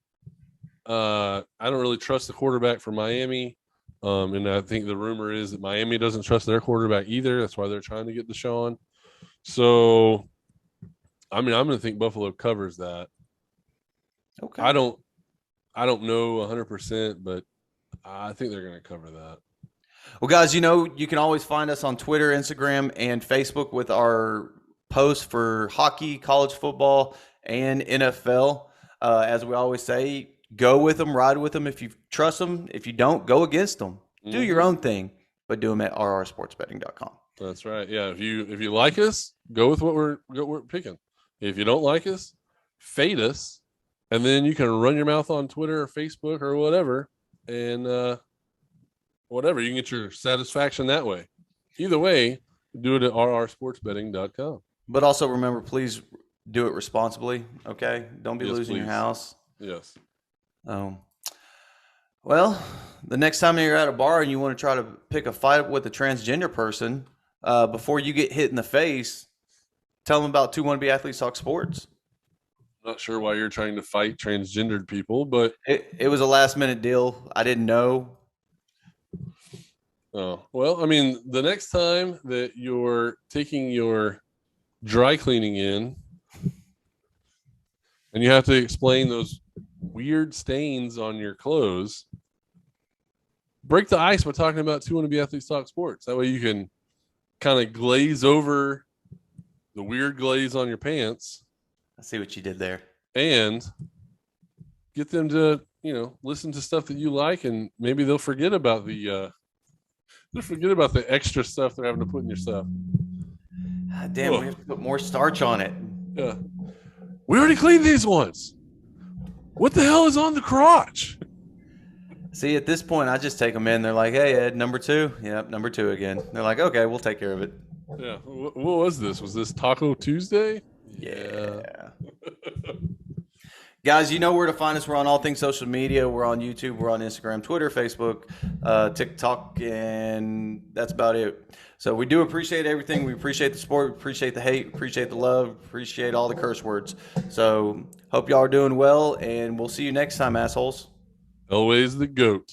I don't really trust the quarterback for Miami. And I think the rumor is that Miami doesn't trust their quarterback either. That's why they're trying to get Deshaun. So, I mean, I'm going to think Buffalo covers that. Okay. I don't know 100%, but I think they're going to cover that. Well, guys, you can always find us on Twitter, Instagram, and Facebook with our posts for hockey, college football, and NFL. As we always say, go with them, ride with them if you trust them. If you don't, go against them. Do your own thing, but do them at rrsportsbetting.com. That's right. Yeah, if you like us, go with what we're picking. If you don't like us, fade us, and then you can run your mouth on Twitter or Facebook or whatever, and whatever, you can get your satisfaction that way. Either way, do it at rrsportsbetting.com. But also remember, please do it responsibly, okay? Don't be losing your house. Yes. Well, Well, the next time you're at a bar and you want to try to pick a fight with a transgender person, before you get hit in the face, tell them about Two Wannabe Athletes Talk Sports. Not sure why you're trying to fight transgendered people, but It was a last minute deal. I didn't know. oh, well, I mean, the next time that you're taking your dry cleaning in and you have to explain those weird stains on your clothes, break the ice by talking about Two Wannabe Athletes Talk Sports. That way you can kind of glaze over the weird glaze on your pants I see what you did there. and get them to, listen to stuff that you like, and maybe they'll forget about the extra stuff they're having to put in your stuff. God damn, we have to put more starch on it. Yeah. We already cleaned these ones. What the hell is on the crotch? See, at this point, I just take them in. They're like, hey, Ed, number 2? Yep, number 2 again. They're like, okay, we'll take care of it. Yeah. What was this? Was this Taco Tuesday? Yeah. Guys, you know where to find us. We're on all things social media. We're on YouTube. We're on Instagram, Twitter, Facebook, TikTok, and that's about it. So we do appreciate everything. We appreciate the support. We appreciate the hate. Appreciate the love. Appreciate all the curse words. So hope y'all are doing well, and we'll see you next time, assholes. Always the GOAT.